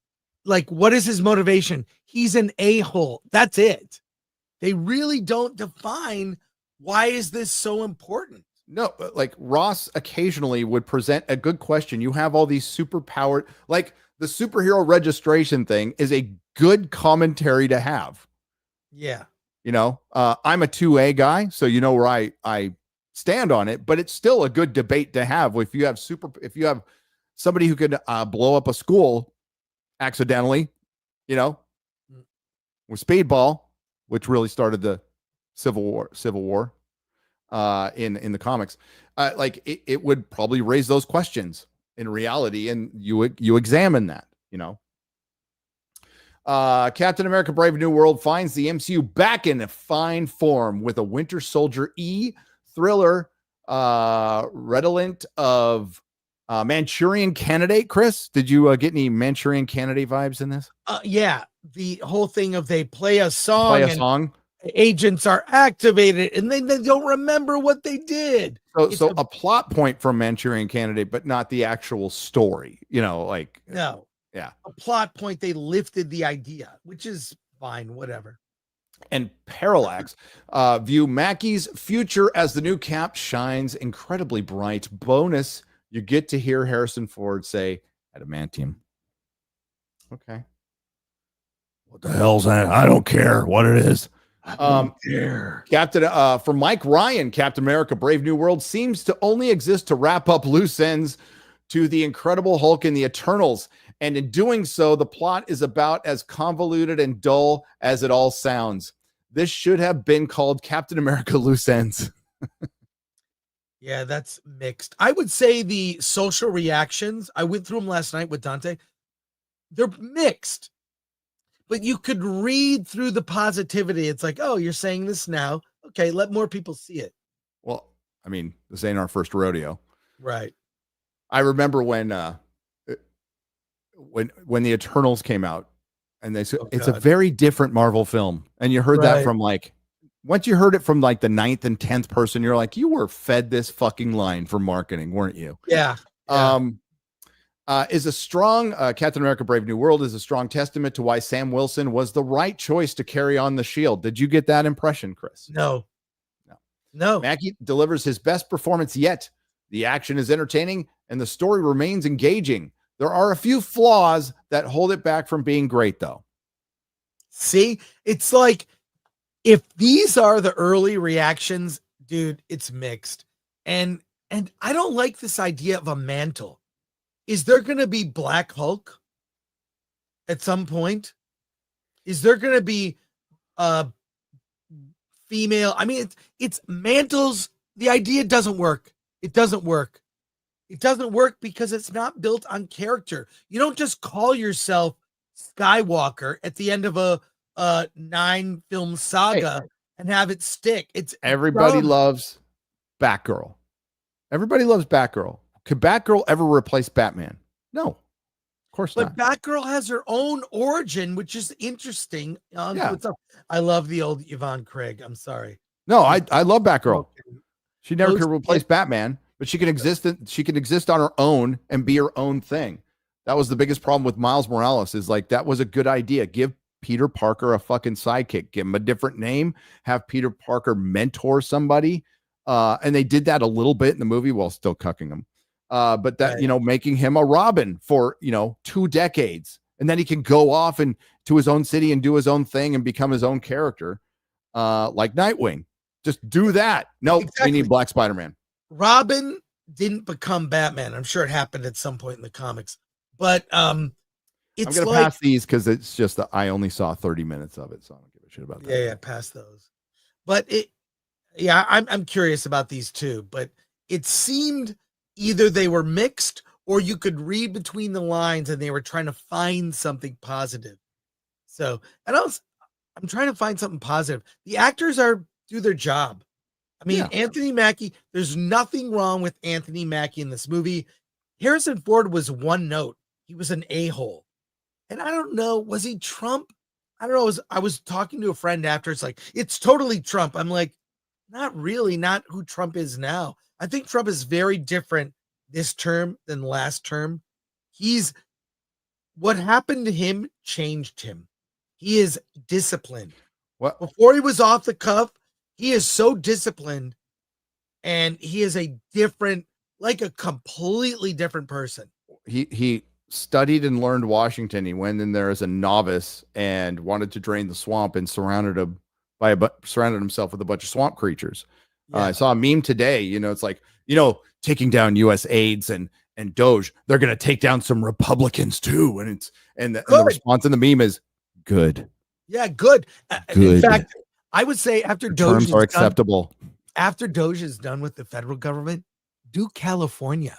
Like, what is his motivation? He's an a-hole. That's it. They really don't define why is this so important. No, like Ross occasionally would present a good question. You have all these superpowered, like the superhero registration thing is a good commentary to have. Yeah. I'm a 2A guy, so you know where I stand on it, but it's still a good debate to have. If you have somebody who could blow up a school accidentally, with Speedball, which really started the Civil War in the comics, it would probably raise those questions in reality, and you examine that. Captain America Brave New World finds the MCU back in a fine form with a Winter Soldier thriller redolent of Manchurian Candidate. Chris, did you get any Manchurian Candidate vibes in this? Yeah, the whole thing of they play a song, agents are activated, and they don't remember what they did. So a plot point from Manchurian Candidate, but not the actual story. No, yeah, a plot point. They lifted the idea, which is fine, whatever. And Parallax view Mackey's future as the new Cap shines incredibly bright. Bonus, you get to hear Harrison Ford say adamantium. Okay. What the hell's that? I don't care what it is. I don't care. Captain, for Mike Ryan, Captain America Brave New World seems to only exist to wrap up loose ends to the Incredible Hulk and the Eternals. And in doing so, the plot is about as convoluted and dull as it all sounds. This should have been called Captain America Loose Ends. Yeah, that's mixed. I would say the social reactions, I went through them last night with Dante. They're mixed, but you could read through the positivity. It's like, oh, you're saying this now. Okay, let more people see it. Well, I mean, this ain't our first rodeo. Right. I remember when the Eternals came out, and they said it's a very different Marvel film. And you heard that from once you heard it from like the 9th and 10th person, you're like, you were fed this fucking line for marketing, weren't you? Yeah. Is a strong Captain America Brave New World is a strong testament to why Sam Wilson was the right choice to carry on the Shield. Did you get that impression, Chris? No. Mackie delivers his best performance yet. The action is entertaining and the story remains engaging. There are a few flaws that hold it back from being great, though. See, it's like, if these are the early reactions, dude, it's mixed. And I don't like this idea of a mantle. Is there going to be Black Hulk at some point? Is there going to be female? I mean, it's mantles. The idea doesn't work. It doesn't work. It doesn't work because it's not built on character. You don't just call yourself Skywalker at the end of a 9-film saga and have it stick. It's everybody loves Batgirl. Everybody loves Batgirl. Could Batgirl ever replace Batman? No, of course not. But Batgirl has her own origin, which is interesting. I love the old Yvonne Craig. I'm sorry. No, I love Batgirl. She never could replace Batman, but she can exist. She can exist on her own and be her own thing. That was the biggest problem with Miles Morales. Is like, that was a good idea. Give Peter Parker a fucking sidekick. Give him a different name. Have Peter Parker mentor somebody. And they did that a little bit in the movie while still cucking him. But that, making him a Robin for, 2 decades. And then he can go off and to his own city and do his own thing and become his own character. Like Nightwing. Just do that. No, we need Black Spider-Man. Robin didn't become Batman. I'm sure it happened at some point in the comics. But it's I'm going to pass these because it's just that I only saw 30 minutes of it, so I don't give a shit about that. Yeah, pass those. But I'm curious about these too. But it seemed either they were mixed or you could read between the lines and they were trying to find something positive. So, and I'm trying to find something positive. The actors do their job. I mean, Anthony Mackie, there's nothing wrong with Anthony Mackie in this movie. Harrison Ford was one note. He was an a-hole. And I don't know, was he Trump? I don't know. I was talking to a friend after. It's like, it's totally Trump. I'm like, not really, not who Trump is now. I think Trump is very different this term than last term. What happened to him changed him. He is disciplined. What? Before he was off the cuff, he is so disciplined and he is a completely different person. He studied and learned Washington. He went in there as a novice and wanted to drain the swamp and surrounded himself with a bunch of swamp creatures. I saw a meme today, it's like, taking down US aides and Doge, they're going to take down some Republicans too. And the response in the meme is good. Yeah, good. In fact, I would say after Doge terms are acceptable. After Doge is done with the federal government, do California,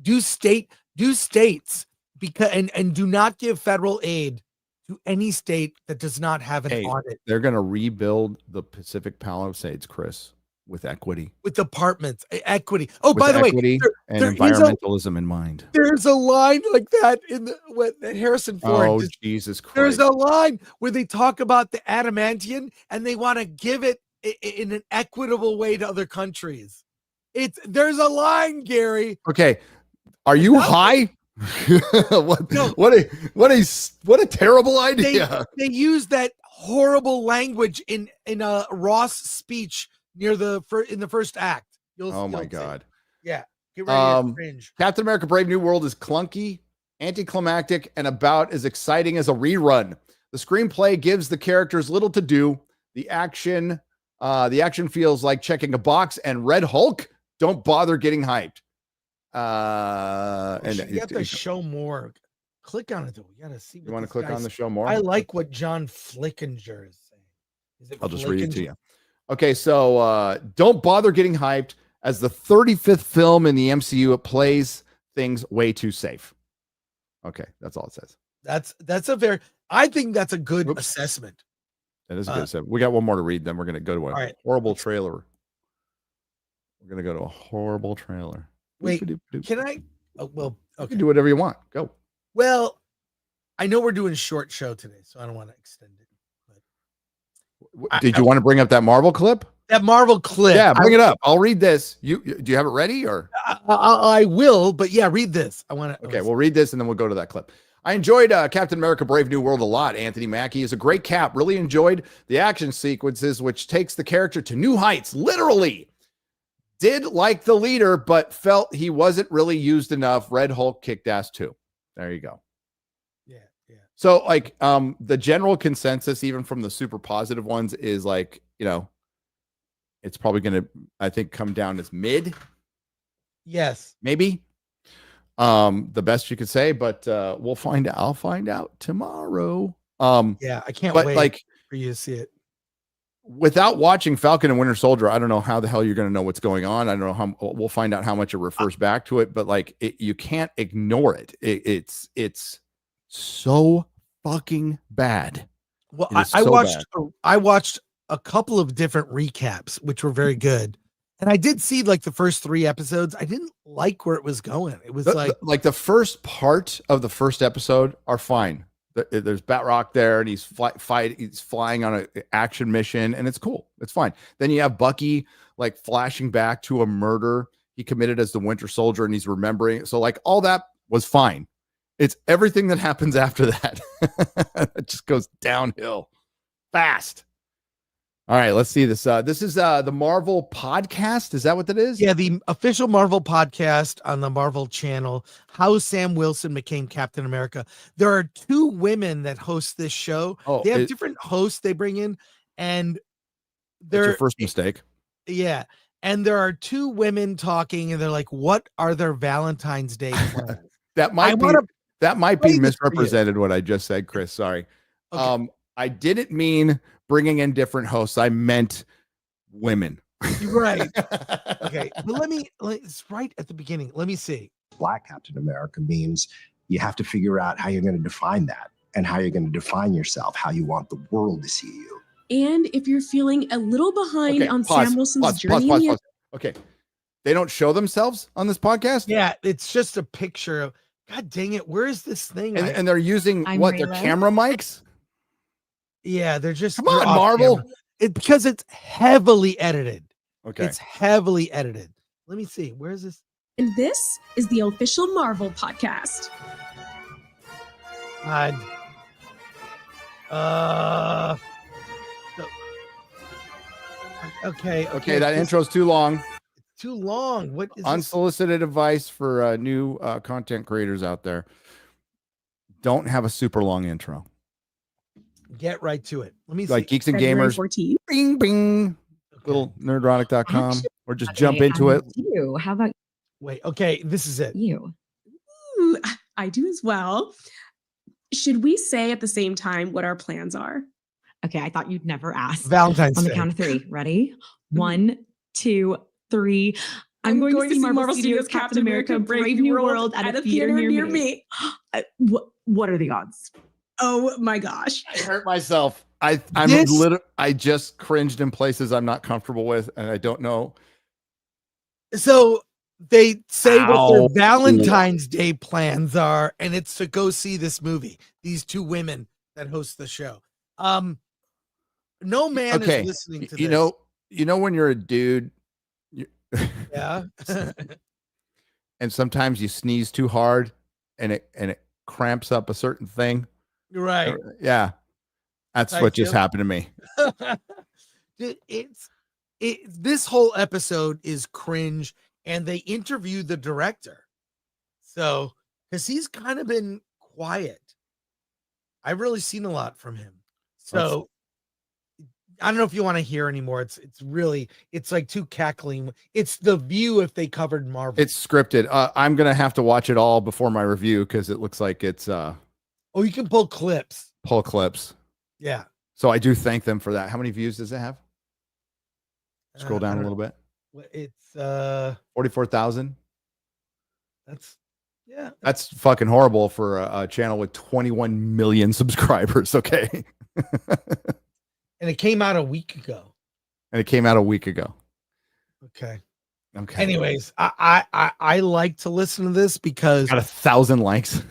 do states, because and do not give federal aid to any state that does not have an audit. They're going to rebuild the Pacific Palisades, Chris, with equity, with apartments, equity. Oh, by the way, and environmentalism in mind. There's a line like that in the Harrison Ford. Oh, Jesus Christ! There's a line where they talk about the adamantium and they want to give it in an equitable way to other countries. There's a line, Gary. Okay, are you high? What a terrible idea. They use that horrible language in a Ross speech near in the first act. Oh my God. Yeah. Get ready to cringe. Captain America Brave New World is clunky, anticlimactic, and about as exciting as a rerun. The screenplay gives the characters little to do. The action feels like checking a box, and Red Hulk, don't bother getting hyped. And you have to show more. click on it though. We gotta see. You want to click on the show more? I like what John Flickinger is saying. Is it I'll just read it to Flickinger? you. Okay, so don't bother getting hyped. As the 35th film in the MCU, it plays things way too safe. Okay, that's all it says. That's a very. I think that's a good assessment. That is a good assessment. We got one more to read. Then we're going to go to a horrible trailer. We're going to go to a horrible trailer. Wait, can I? Oh, well, okay. You can do whatever you want. Go. Well, I know we're doing a short show today, so I don't want to extend it. Did you want to bring up that Marvel clip? That Marvel clip. Yeah, bring it up. I'll read this. Do you have it ready or? I will, but yeah, read this. I want to. Okay, we'll read this and then we'll go to that clip. I enjoyed Captain America Brave New World a lot. Anthony Mackie is a great Cap. Really enjoyed the action sequences, which takes the character to new heights, literally. Did like the leader, but felt he wasn't really used enough. Red Hulk kicked ass too. There you go. Yeah. So like the general consensus, even from the super positive ones, is like, it's probably going to, I think, come down as mid. Yes. Maybe. The best you could say, but we'll find out. I'll find out tomorrow. Yeah, I can't wait for you to see it. Without watching Falcon and Winter Soldier, I don't know how the hell you're going to know what's going on. I don't know how. We'll find out how much it refers back to it, but like you can't ignore it. It's so fucking bad. Well, I watched a couple of different recaps, which were very good. And I did see like the first 3 episodes. I didn't like where it was going. It was like the first part of the first episode are fine. There's Batroc there, and he's he's flying on an action mission, and it's cool. It's fine. Then you have Bucky like flashing back to a murder he committed as the Winter Soldier, and he's remembering. So like all that was fine. It's everything that happens after that. It just goes downhill fast. All right, let's see this. This is the Marvel podcast. Is that what that is? Yeah, the official Marvel podcast on the Marvel channel. How Sam Wilson became Captain America. There are 2 women that host this show. They have different hosts they bring in, and that's your first mistake. Yeah, and there are 2 women talking, and they're like, "What are their Valentine's Day plans?" that might be misrepresented what I just said, Chris. Sorry. Okay. I didn't mean bringing in different hosts. I meant women. Right. Okay. But it's right at the beginning. Let me see. Black Captain America means you have to figure out how you're going to define that and how you're going to define yourself, how you want the world to see you. And if you're feeling a little behind on Sam Wilson's journey. Okay. They don't show themselves on this podcast? Yeah. It's just a picture of, God dang it. Where is this thing? And they're using their camera mics? Yeah, they're just come on, Marvel. Because it's heavily edited. Okay, it's heavily edited. Let me see. Where is this? And this is the official Marvel podcast. Okay. That intro's too long. It's too long. What is unsolicited advice for new content creators out there? Don't have a super long intro. Get right to it. Let me like see. Geeks and Gamers. 14. Bing, bing. Okay. Little nerdrotic.com. Or just jump into it. You. How about wait? Okay, this is it. You. Ooh, I do as well. Should we say at the same time what our plans are? Okay, I thought you'd never ask. Valentine's on Day. The count of 3. Ready? 1, 2, 3. I'm going to see Marvel Studios Captain America Brave New World at a theater near me. What are the odds? Oh my gosh. I hurt myself. I just cringed in places I'm not comfortable with, and I don't know. So they say what their Valentine's Day plans are, and it's to go see this movie. These 2 women that host the show. No man is listening to this. You know when you're a dude, yeah, and sometimes you sneeze too hard, and it cramps up a certain thing. Right. Yeah. That's what just happened to me. This whole episode is cringe, and they interview the director. So, because he's kind of been quiet. I've really seen a lot from him. So I don't know if you want to hear anymore. It's like too cackling. It's The View if they covered Marvel. It's scripted. I'm gonna have to watch it all before my review because it looks like it's Oh, you can pull clips. pull clips. Yeah. So I do thank them for that. How many views does it have? Scroll down a little bit. It's 44,000. That's fucking horrible for a channel with 21 million subscribers. Okay. and it came out a week ago. Okay. Anyways, I like to listen to this because got 1,000 likes.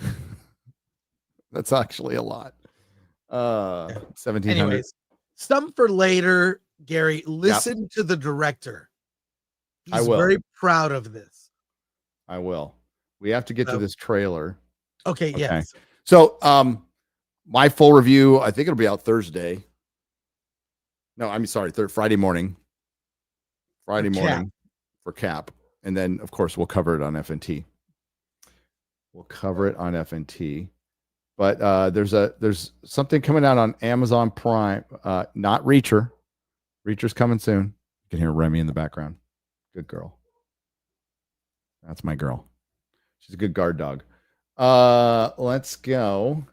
That's actually a lot. 1,700. Anyways, some for later, Gary. Listen to the director. He's I will. very proud of this. I will. We have to get to this trailer. Okay. Yes. So, my full review, I think it'll be out Thursday. No, I'm sorry, Friday morning. Friday morning for Cap. And then, of course, we'll cover it on FNT. But there's something coming out on Amazon Prime. Not Reacher. Reacher's coming soon. You can hear Remy in the background. Good girl. That's my girl. She's a good guard dog. Let's go.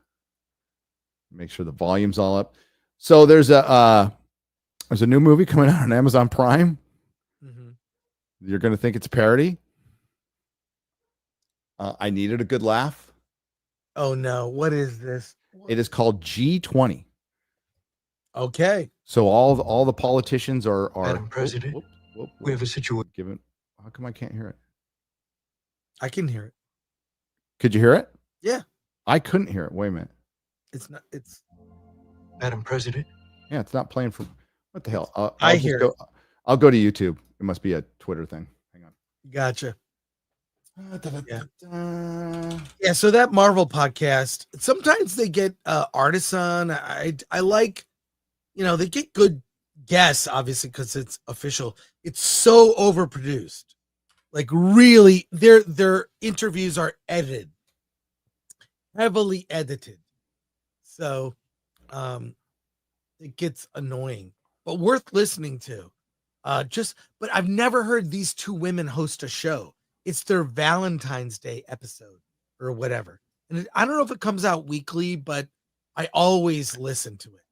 Make sure the volume's all up. So there's a new movie coming out on Amazon Prime. Mm-hmm. You're going to think it's a parody. I needed a good laugh. Oh no! What is this? It is called G20. Okay. So all the politicians are. Madam President, we have a situation. Given, how come I can't hear it? I can hear it. Could you hear it? Yeah. I couldn't hear it. Wait a minute. It's not. It's Madam President. Yeah, it's not playing from. What the hell? I'll go to YouTube. It must be a Twitter thing. Hang on. Gotcha. Yeah. So that Marvel podcast, sometimes they get artists on. I like, they get good guests, obviously, because it's official. It's so overproduced. Like really, their interviews are edited, heavily edited. So it gets annoying, but worth listening to. But I've never heard these two women host a show. It's their Valentine's Day episode or whatever. And I don't know if it comes out weekly, but I always listen to it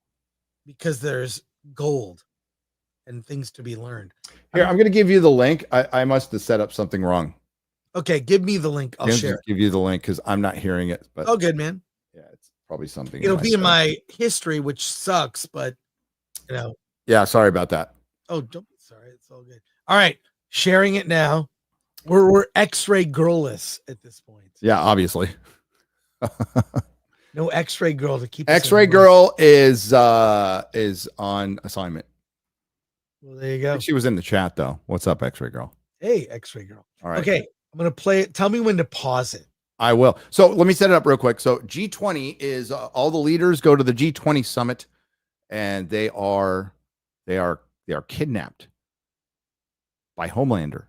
because there's gold and things to be learned. Here, I'm going to give you the link. I must have set up something wrong. Okay, give me the link. I'll share it. Give you the link because I'm not hearing it. But oh, good, man. Yeah, it's probably something. It'll be in my history, which sucks, but Yeah, sorry about that. Oh, don't be sorry. It's all good. All right, sharing it now. We're X-ray girlless at this point. Yeah, obviously. No X-ray girl to keep. X-ray girl is on assignment. Well, there you go. She was in the chat though. What's up, X-ray girl? Hey, X-ray girl. All right. Okay, I'm gonna play it. Tell me when to pause it. I will. So let me set it up real quick. So G20 is all the leaders go to the G20 summit, and they are kidnapped by Homelander,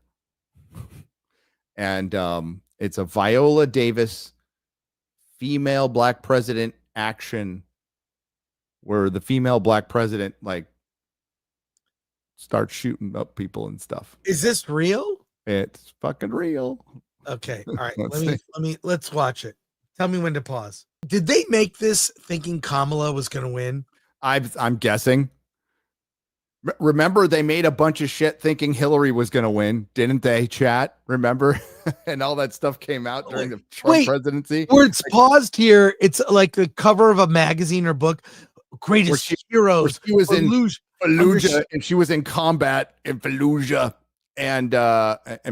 and it's a Viola Davis female black president action, where the female black president starts shooting up people and stuff. Is this real? It's fucking real. Okay. All right. Let's watch it. Tell me when to pause. Did they make this thinking Kamala was going to win? I'm guessing. Remember, they made a bunch of shit thinking Hillary was going to win, didn't they, chat? Remember? And all that stuff came out during the Trump presidency. Where it's paused here, it's like the cover of a magazine or book. Greatest heroes. She was in Fallujah, and she was in combat in Fallujah, and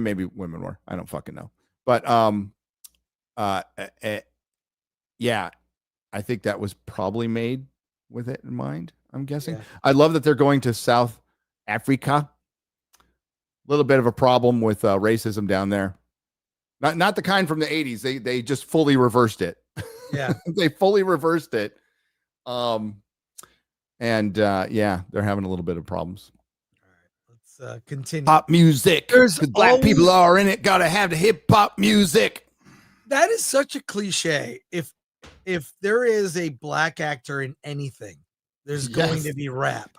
maybe women were. I don't fucking know. But yeah, I think that was probably made with it in mind. I'm guessing. Yeah. I love that they're going to South Africa. A little bit of a problem with racism down there. Not the kind from the 80s. They just fully reversed it. Yeah. They fully reversed it. And yeah, they're having a little bit of problems. All right, let's continue. Pop music. Because black people are in it. Gotta have the hip hop music. That is such a cliche. If there is a black actor in anything, there's going to be rap.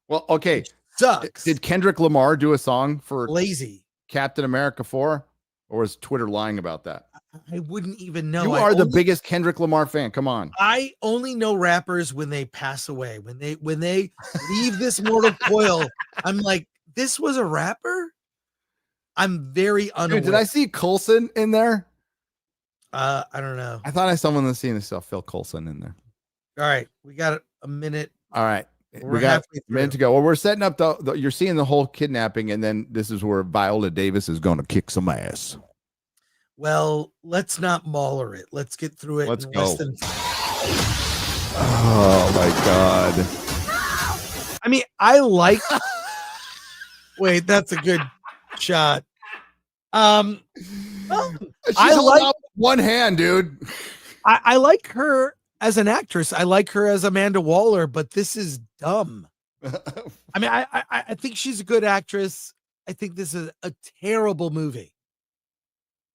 Well, okay. Sucks. Did Kendrick Lamar do a song for Lazy. Captain America 4? Or was Twitter lying about that? I wouldn't even know. You are the biggest Kendrick Lamar fan. Come on. I only know rappers when they pass away. When they leave this mortal coil, I'm like, this was a rapper? I'm very unaware. Dude, did I see Coulson in there? I don't know. I thought I saw someone scene. I saw Phil Coulson in there. All right, we got a minute. All right. We're We got halfway a minute to go. Well, we're setting up you're seeing the whole kidnapping, and then this is where Viola Davis is going to kick some ass. Well, let's not mauler it. Let's get through it. Let's in go. less than- Oh my God. I mean, I like. Wait, that's a good shot. Well, I like one hand, dude. I like her as an actress. I like her as Amanda Waller, but this is dumb. I mean, I think she's a good actress. I think this is a terrible movie.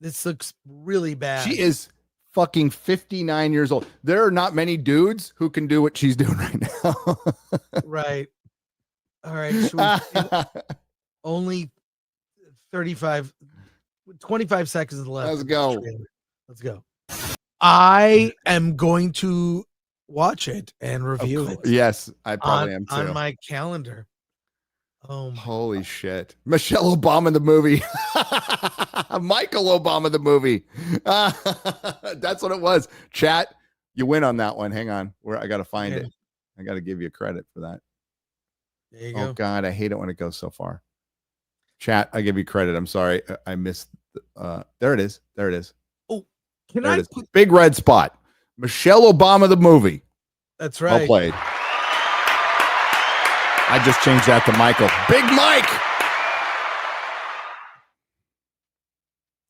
This looks really bad. She is fucking 59 years old. There are not many dudes who can do what she's doing right now. Right. All right. Only 25 seconds left. Let's go. Let's go. I am going to watch it and review it. Yes, I probably am too. On my calendar. Oh, holy shit. Michelle Obama, the movie. Michael Obama, the movie. That's what it was. Chat, you win on that one. Hang on. I got to find it. I got to give you credit for that. There you go. Oh, God. I hate it when it goes so far. Chat, I give you credit. I'm sorry. I missed. There it is. There it is. Oh, can I put big red spot? Michelle Obama, the movie. That's right. Well played. I just changed that to Michael. Big Mike.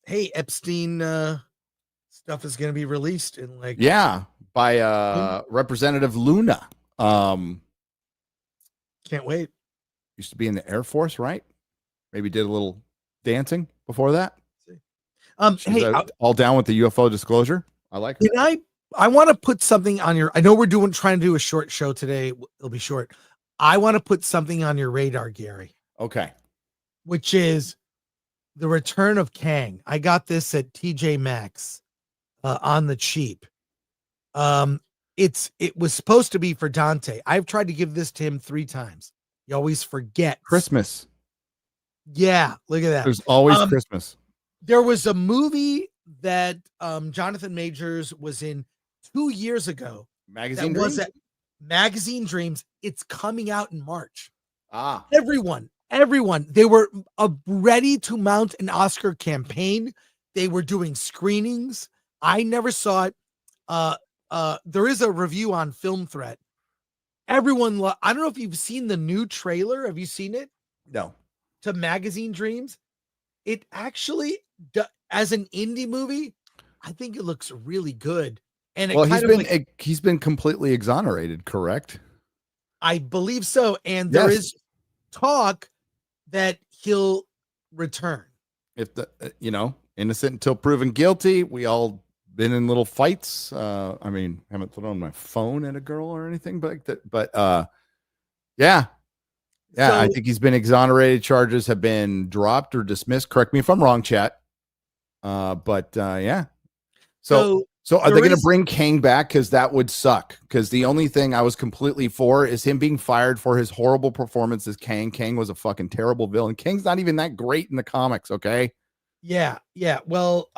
Hey, Epstein stuff is going to be released in by Representative Luna. Can't wait. Used to be in the Air Force, right? Maybe did a little dancing before that. Hey, all down with the UFO disclosure. I like it. I want to put something on your. I know we're trying to do a short show today. It'll be short. I want to put something on your radar, Gary. Okay. Which is the return of Kang. I got this at TJ Maxx on the cheap. It was supposed to be for Dante. I've tried to give this to him 3 times. He always forgets. Christmas. Yeah, look at that. There's always Christmas. There was a movie that Jonathan Majors was in 2 years ago. Magazine Dreams? Magazine Dreams. It's coming out in March. Everyone. They were ready to mount an Oscar campaign. They were doing screenings. I never saw it. There is a review on Film Threat. Everyone, I don't know if you've seen the new trailer. Have you seen it? No. To Magazine Dreams. It actually, as an indie movie, I think it looks really good. And he's been completely exonerated, correct? I believe so. And there is talk that he'll return. If innocent until proven guilty. We all been in little fights. Haven't thrown my phone at a girl or anything like that. But yeah. So, I think he's been exonerated. Charges have been dropped or dismissed. Correct me if I'm wrong, chat. Yeah. So are they going to bring Kang back? Because that would suck. Because the only thing I was completely for is him being fired for his horrible performance as Kang. Kang was a fucking terrible villain. Kang's not even that great in the comics. Okay. Yeah. Well,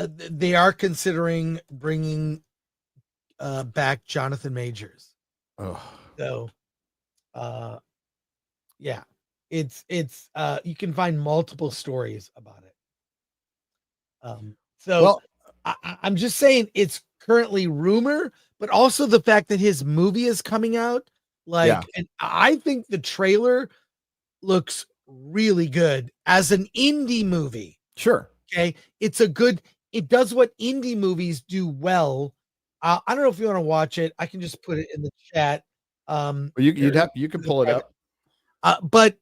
they are considering bringing back Jonathan Majors. Oh. So, yeah, it's you can find multiple stories about it. I'm just saying it's currently rumor, but also the fact that his movie is coming out. And I think the trailer looks really good as an indie movie. Sure. Okay. It does what indie movies do well. I don't know if you want to watch it. I can just put it in the chat. You can pull it up. But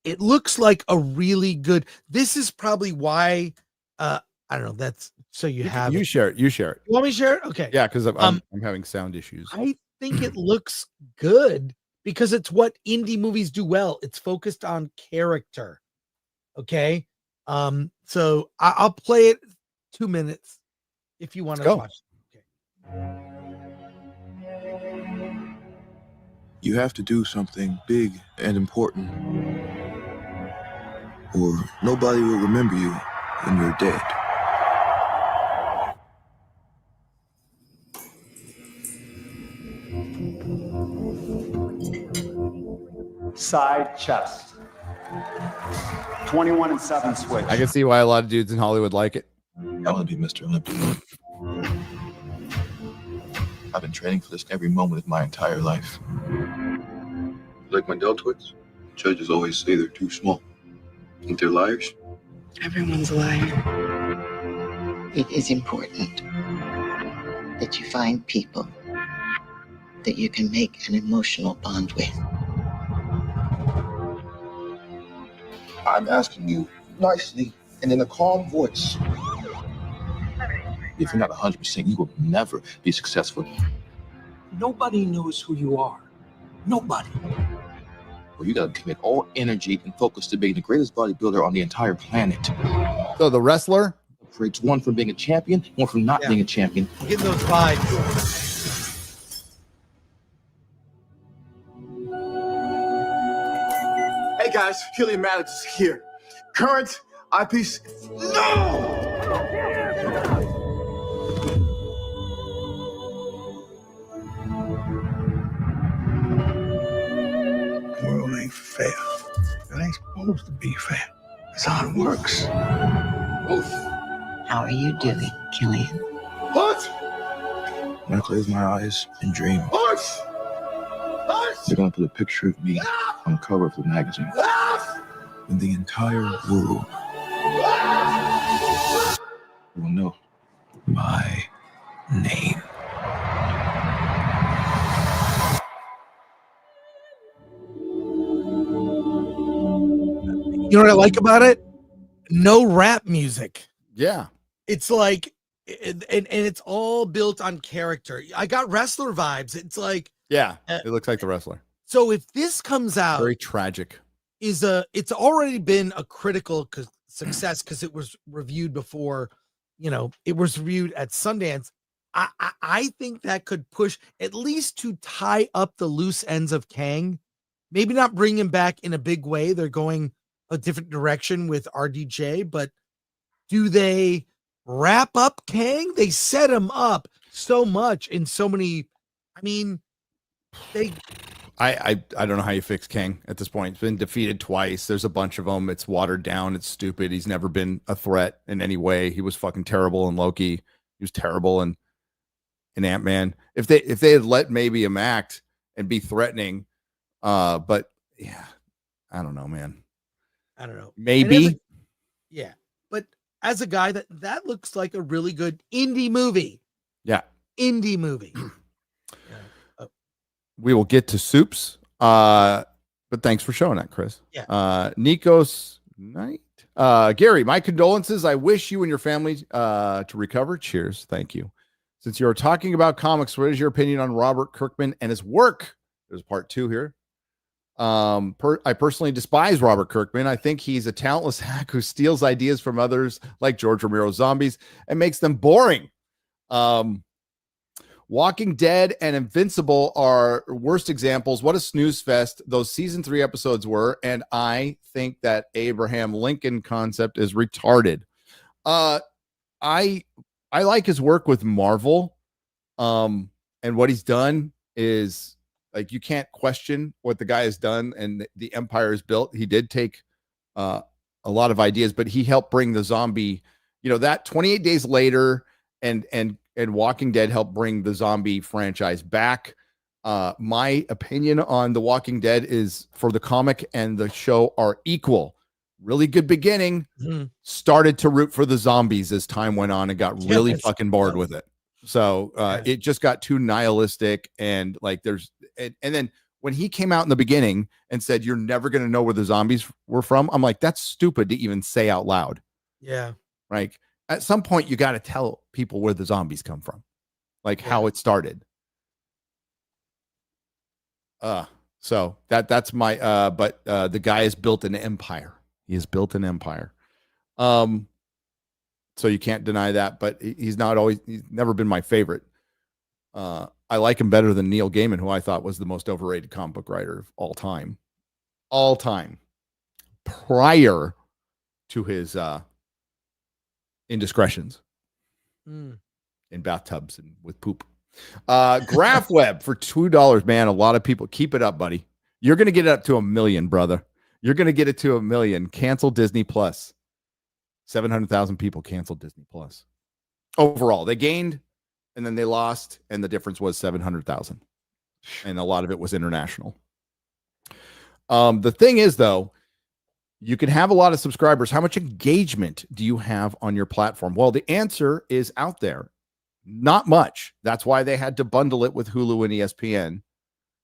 it looks like a really good. This is probably why. I don't know. That's so you have. You share it. You share it. You want me to share it? Okay. Yeah, because I'm having sound issues. I think it looks good. because it's what indie movies do well. It's focused on character. Okay. So I'll play it 2 minutes if you want to watch. Okay. You have to do something big and important, or nobody will remember you when you're dead. Side chest. 21 and 7 switch. I can see why a lot of dudes in Hollywood like it. I want to be Mr. Olympia. I've been training for this every moment of my entire life. Like my deltoids, judges always say they're too small. Think they're liars? Everyone's a liar. It is important that you find people that you can make an emotional bond with. I'm asking you nicely and in a calm voice. If you're not 100%, you will never be successful. Nobody knows who you are. Nobody. Well, you gotta commit all energy and focus to being the greatest bodybuilder on the entire planet. So the wrestler Creates one from being a champion, one from not being a champion. Getting those vibes. Hey guys, Killian Maddox is here. Current eyepiece. No! The world ain't fair. It ain't supposed to be fair. That's how it works. How are you doing, Killian? What? When I close my eyes and dream, What? they're gonna put a picture of me on the cover of the magazine. And the entire world will know my name. You know what I like about it? No rap music. Yeah. It's like, and it's all built on character. I got wrestler vibes. It's like, Yeah. It looks like the wrestler. so if this comes out, Very tragic. it's already been a critical success because it was reviewed before, it was reviewed at Sundance. I think that could push at least to tie up the loose ends of Kang. Maybe not bring him back in a big way. They're going a different direction with RDJ, but do they wrap up Kang? They set him up so much in so many. I mean, I don't know how you fix Kang at this point. It's been defeated twice. There's a bunch of them. It's watered down. It's stupid. He's never been a threat in any way. He was fucking terrible in Loki. He was terrible in Ant-Man. If they had let maybe him act and be threatening, but yeah, I don't know, man. I don't know. Maybe. Yeah. But as a guy, that looks like a really good indie movie. Yeah. Indie movie. We will get to soups. But thanks for showing that, Chris. Yeah. Nikos Knight. Gary, my condolences. I wish you and your family to recover. Cheers. Thank you. Since you're talking about comics, what is your opinion on Robert Kirkman and his work? There's part 2 here. I personally despise Robert Kirkman. I think he's a talentless hack who steals ideas from others like George Romero's zombies and makes them boring. Walking Dead and Invincible are worst examples. What a snooze fest those season 3 episodes were. And I think that Abraham Lincoln concept is retarded. I like his work with Marvel. And what he's done is, like, you can't question what the guy has done and the empire is built. He did take a lot of ideas, but he helped bring the zombie, that 28 Days Later and Walking Dead helped bring the zombie franchise back. My opinion on The Walking Dead is, for the comic and the show are equal. Really good beginning. Started to root for the zombies as time went on and got really fucking bored with it. So it just got too nihilistic, and like and then when he came out in the beginning and said, "You're never going to know where the zombies were from," I'm like, that's stupid to even say out loud. Yeah. Right. At some point, you got to tell people where the zombies come from, like how it started. So that's my but the guy has built an empire. He has built an empire. So you can't deny that, but he's never been my favorite. I like him better than Neil Gaiman, who I thought was the most overrated comic book writer of all time. All time. Prior to his indiscretions in bathtubs and with poop. Graph Web for $2, man. A lot of people. Keep it up, buddy. You're going to get it up to 1 million, brother. You're going to get it to 1 million. Cancel Disney Plus. 700,000 people canceled Disney Plus. Overall, they gained and then they lost, and the difference was 700,000. And a lot of it was international. The thing is, though, you can have a lot of subscribers. How much engagement do you have on your platform? Well, the answer is out there. Not much. That's why they had to bundle it with Hulu and ESPN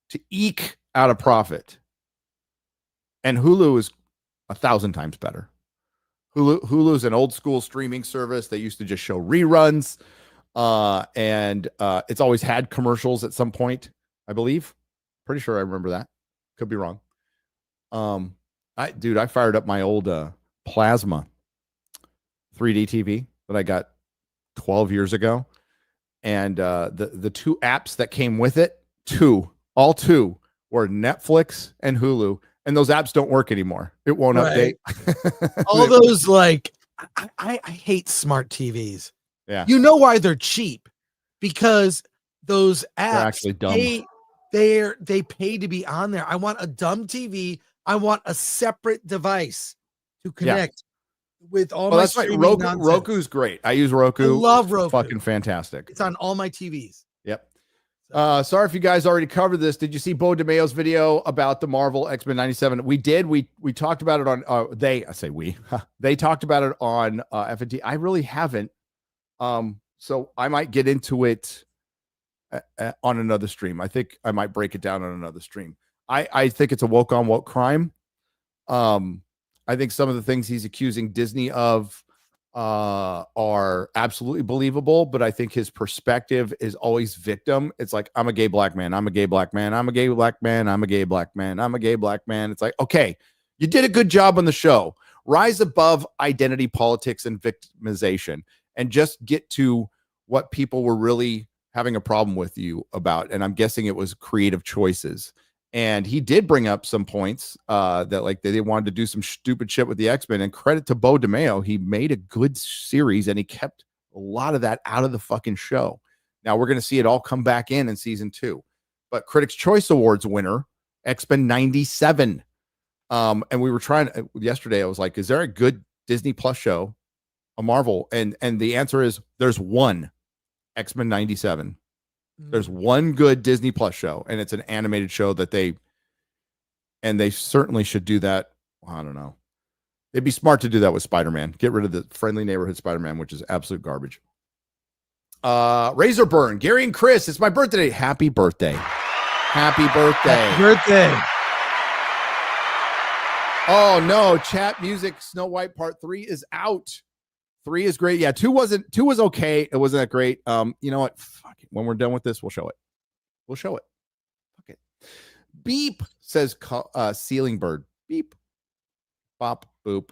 to eke out a profit. And Hulu is 1,000 times better. Hulu's an old school streaming service. They used to just show reruns. And it's always had commercials at some point, I believe. Pretty sure I remember that. Could be wrong. I fired up my old Plasma 3D TV that I got 12 years ago. And the two apps that came with it, all two were Netflix and Hulu. And those apps don't work anymore. It won't update. All those, like, I hate smart TVs. Yeah. You know why they're cheap? Because those apps They're actually dumb. They pay to be on there. I want a dumb TV. I want a separate device to connect with all my that's right. streaming nonsense. Roku's great. I use Roku. I love Roku. Fucking fantastic. It's on all my TVs. Yep. Sorry if you guys already covered this. Did you see Bo DeMayo's video about the Marvel X-Men 97? We did. We talked about it on they talked about it on FNT. I really haven't. So I might get into it on another stream. I think I might break it down on another stream. I think it's a woke on woke crime. I think some of the things he's accusing Disney of are absolutely believable, but I think his perspective is always victim. It's like, I'm a gay black man. I'm a gay black man. I'm a gay black man. I'm a gay black man. I'm a gay black man. It's like, okay, you did a good job on the show. Rise above identity politics and victimization and just get to what people were really having a problem with you about. And I'm guessing it was creative choices. And he did bring up some points that like they wanted to do some stupid shit with the X-Men, and credit to Bo DeMayo. He made a good series and he kept a lot of that out of the fucking show. Now we're going to see it all come back in season 2, but Critics' Choice Awards winner, X-Men 97. And we were trying yesterday. I was like, is there a good Disney Plus show, a Marvel? And the answer is there's one, X-Men 97. There's one good Disney Plus show, and it's an animated show that they certainly should do that. I don't know. It'd be smart to do that with Spider-Man. Get rid of the friendly neighborhood Spider-Man, which is absolute garbage. Razor Burn, Gary and Chris, it's my birthday. Happy birthday. Happy birthday. Happy birthday. Oh no, chat music Snow White Part 3 is out. 3 is great. Yeah, 2 was okay. It wasn't that great. You know what? Fuck it. When we're done with this, we'll show it. We'll show it. Fuck it. Beep, says Ceiling Bird. Beep. Bop, boop.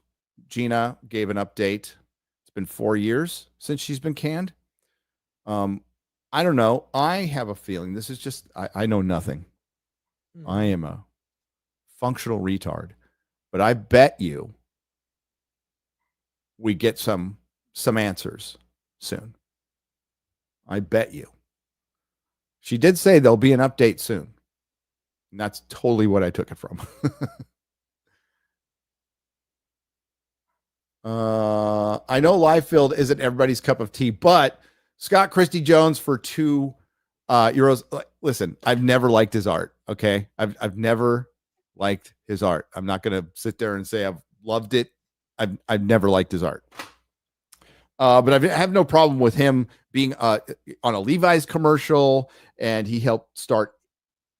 Gina gave an update. It's been 4 years since she's been canned. I don't know. I have a feeling this is just, I know nothing. I am a functional retard. But I bet you we get some answers soon. I bet you. She did say there'll be an update soon. And that's totally what I took it from. I know Liefeld isn't everybody's cup of tea, but Scott Christie Jones for €2. Listen, I've never liked his art. Okay. I've never liked his art. I'm not going to sit there and say I've loved it. I've never liked his art. But I have no problem with him being on a Levi's commercial, and he helped start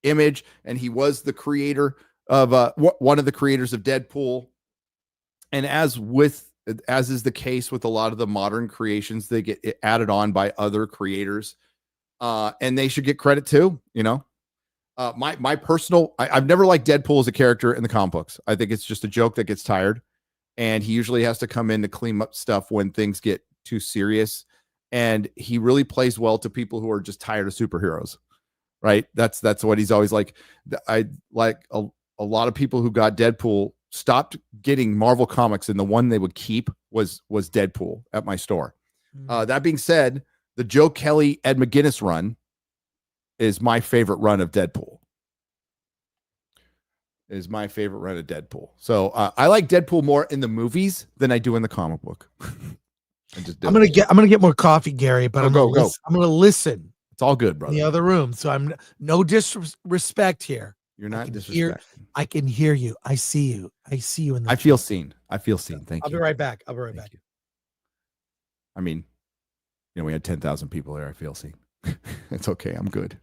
Image, and he was the creator of one of the creators of Deadpool. And as is the case with a lot of the modern creations, they get added on by other creators, and they should get credit too. You know, My personal, I've never liked Deadpool as a character in the comic books. I think it's just a joke that gets tired, and he usually has to come in to clean up stuff when things get too serious. And he really plays well to people who are just tired of superheroes, right? That's what he's always like. I like a lot of people who got Deadpool stopped getting Marvel comics, and the one they would keep was Deadpool at my store. That being said, the Joe Kelly, Ed McGuinness run is my favorite run of Deadpool. So I like Deadpool more in the movies than I do in the comic book. I'm gonna get more coffee, Gary, but I'm gonna listen. It's all good, brother. In the other room, so I'm no disrespect here. You're not disrespecting. I can hear you. I see you. I see you in the. I feel seen. Thank you. I'll be right back. You. I mean, we had 10,000 people there. I feel seen. It's okay. I'm good.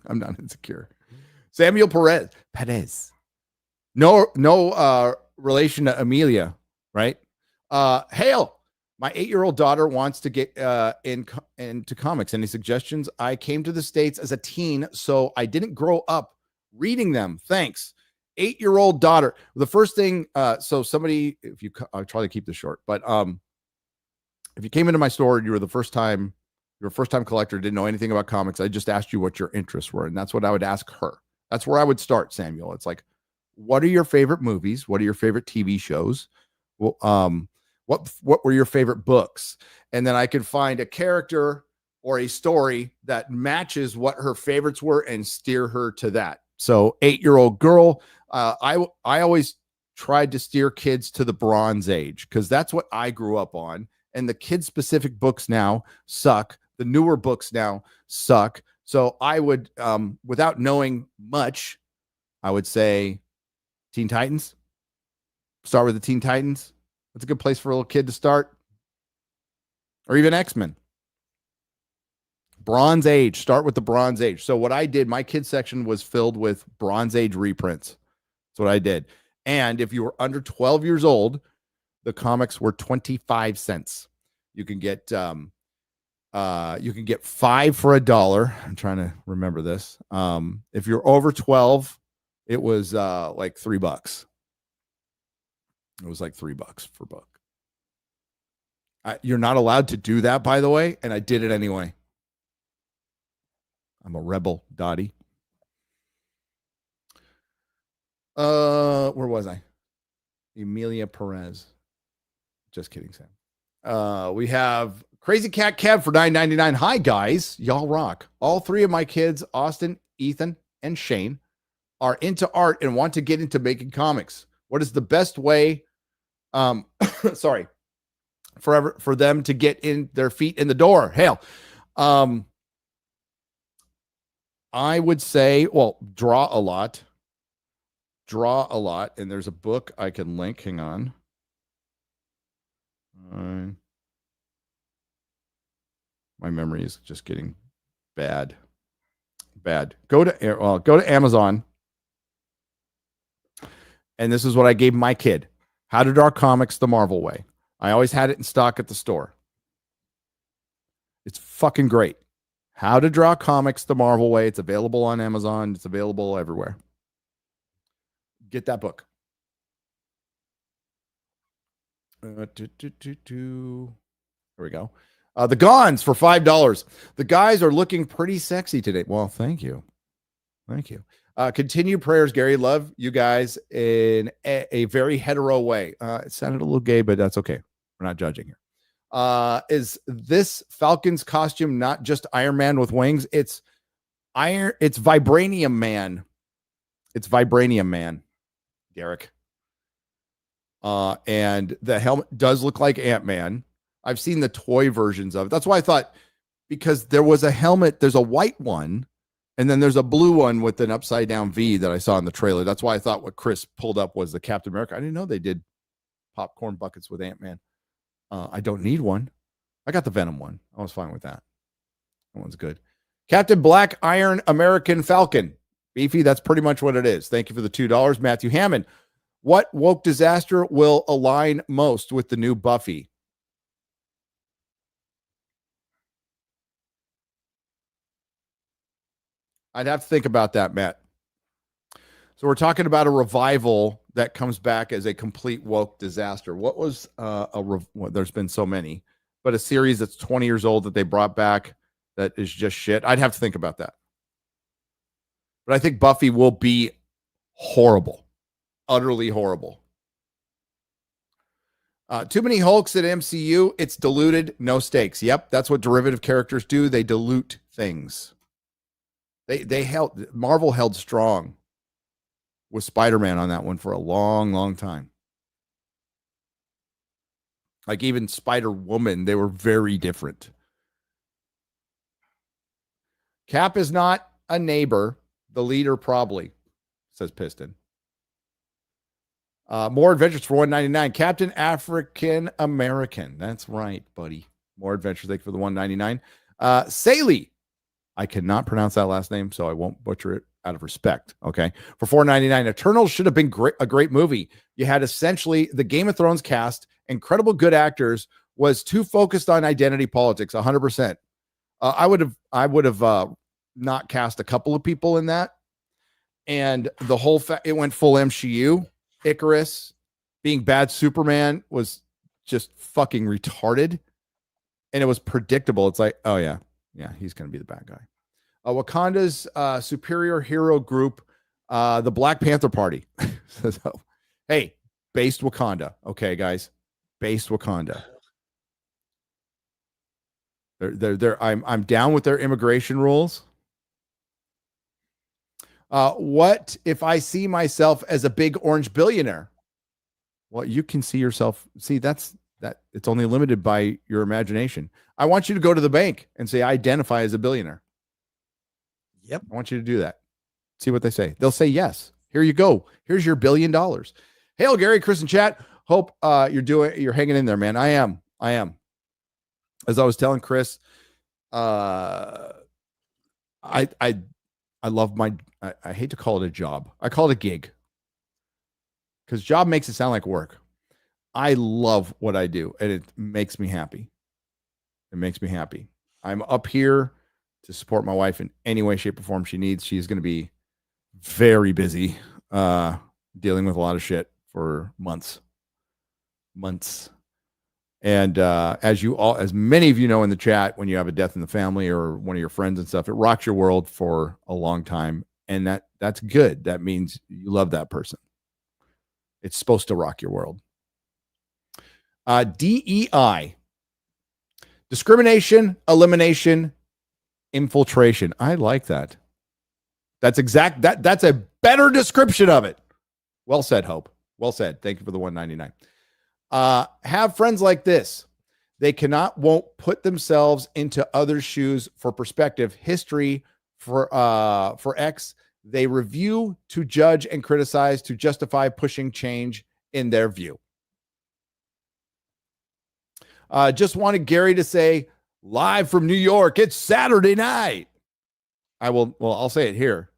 I'm not insecure. Samuel Perez. No relation to Amelia, right? Hail. My 8-year-old daughter wants to get into comics. Any suggestions? I came to the States as a teen, so I didn't grow up reading them. Thanks. 8-year-old daughter. The first thing, so somebody, I'll try to keep this short, but if you came into my store and you were a first-time collector, didn't know anything about comics, I just asked you what your interests were, and that's what I would ask her. That's where I would start, Samuel. It's like, what are your favorite movies? What are your favorite TV shows? Well, what were your favorite books? And then I could find a character or a story that matches what her favorites were and steer her to that. So 8-year-old girl, I always tried to steer kids to the Bronze Age because that's what I grew up on. And the kid-specific books now suck. The newer books now suck. So I would, without knowing much, I would say Teen Titans. Start with the Teen Titans. That's a good place for a little kid to start. Or even X-Men. Bronze Age. Start with the Bronze Age. So what I did, my kids section was filled with Bronze Age reprints. That's what I did. And if you were under 12 years old, the comics were 25 cents. You can get 5 for $1. I'm trying to remember this. If you're over 12, it was like $3. It was like $3 per book. You're not allowed to do that, by the way, and I did it anyway. I'm a rebel, Dottie. Where was I? Emilia Perez. Just kidding, Sam. We have Crazy Cat Kev for $9.99. Hi, guys. Y'all rock. All 3 of my kids, Austin, Ethan, and Shane, are into art and want to get into making comics. What is the best way for them to get in their feet in the door? Hail. I would say, well, draw a lot. And there's a book I can link. Hang on. My memory is just getting bad. Go to Amazon. And this is what I gave my kid. How to Draw Comics the Marvel Way. I always had it in stock at the store. It's fucking great. How to Draw Comics the Marvel Way. It's available on Amazon. It's available everywhere. Get that book. There we go. The Gons for $5. The guys are looking pretty sexy today. Well, thank you. Continue prayers, Gary. Love you guys in a very hetero way. It sounded a little gay, but that's okay. We're not judging here. Is this Falcon's costume not just Iron Man with wings? It's Vibranium Man. It's Vibranium Man, Derek. And the helmet does look like Ant-Man. I've seen the toy versions of it. That's why I thought, because there was a helmet, there's a white one, and then there's a blue one with an upside down V that I saw in the trailer. That's why I thought what Chris pulled up was the Captain America. I didn't know they did popcorn buckets with Ant-Man. I don't need one. I got the Venom one. I was fine with that. That one's good. Captain Black Iron American Falcon. Beefy, that's pretty much what it is. Thank you for the $2. Matthew Hammond. What woke disaster will align most with the new Buffy? I'd have to think about that, Matt. So we're talking about a revival that comes back as a complete woke disaster. What was well, there's been so many, but a series that's 20 years old that they brought back that is just shit. I'd have to think about that. But I think Buffy will be horrible, utterly horrible. Too many Hulks at MCU. It's diluted, no stakes. Yep, that's what derivative characters do. They dilute things. Marvel held strong with Spider-Man on that one for a long, long time. Like even Spider-Woman, they were very different. Cap is not a neighbor. The leader probably, says Piston. More adventures for $1.99. Captain African American. That's right, buddy. More adventures. Thank you for the $1.99. Saley. I cannot pronounce that last name, so I won't butcher it out of respect. Okay. For $4.99. Eternals should have been a great movie. You had essentially the Game of Thrones cast, incredible good actors, was too focused on identity politics, 100%. I would have not cast a couple of people in that. And the whole it went full MCU. Icarus being bad Superman was just fucking retarded. And it was predictable. It's like, oh yeah, he's going to be the bad guy. Wakanda's superior hero group, the Black Panther Party. So, hey, based Wakanda. Okay, guys, based Wakanda. I'm down with their immigration rules. What if I see myself as a big orange billionaire? Well, you can see yourself. See, that it's only limited by your imagination. I want you to go to the bank and say, I identify as a billionaire. Yep. I want you to do that. See what they say. They'll say yes. Here you go. Here's your $1 billion. Hail, Gary, Chris, and chat. Hope you're hanging in there, man. I am. As I was telling Chris, I love I hate to call it a job. I call it a gig. Because job makes it sound like work. I love what I do, and it makes me happy. It makes me happy. I'm up here to support my wife in any way, shape, or form she needs. She's going to be very busy dealing with a lot of shit for months. And as many of you know in the chat, when you have a death in the family or one of your friends and stuff, it rocks your world for a long time. And that's good. That means you love that person. It's supposed to rock your world. DEI. Discrimination, elimination, infiltration. I like that. That's a better description of it. Well said, Hope. Well said. Thank you for the $1.99. Have friends like this. They won't put themselves into others' shoes for perspective. History for X. They review to judge and criticize to justify pushing change in their view. Just wanted Gary to say, live from New York, it's Saturday night. I'll say it here.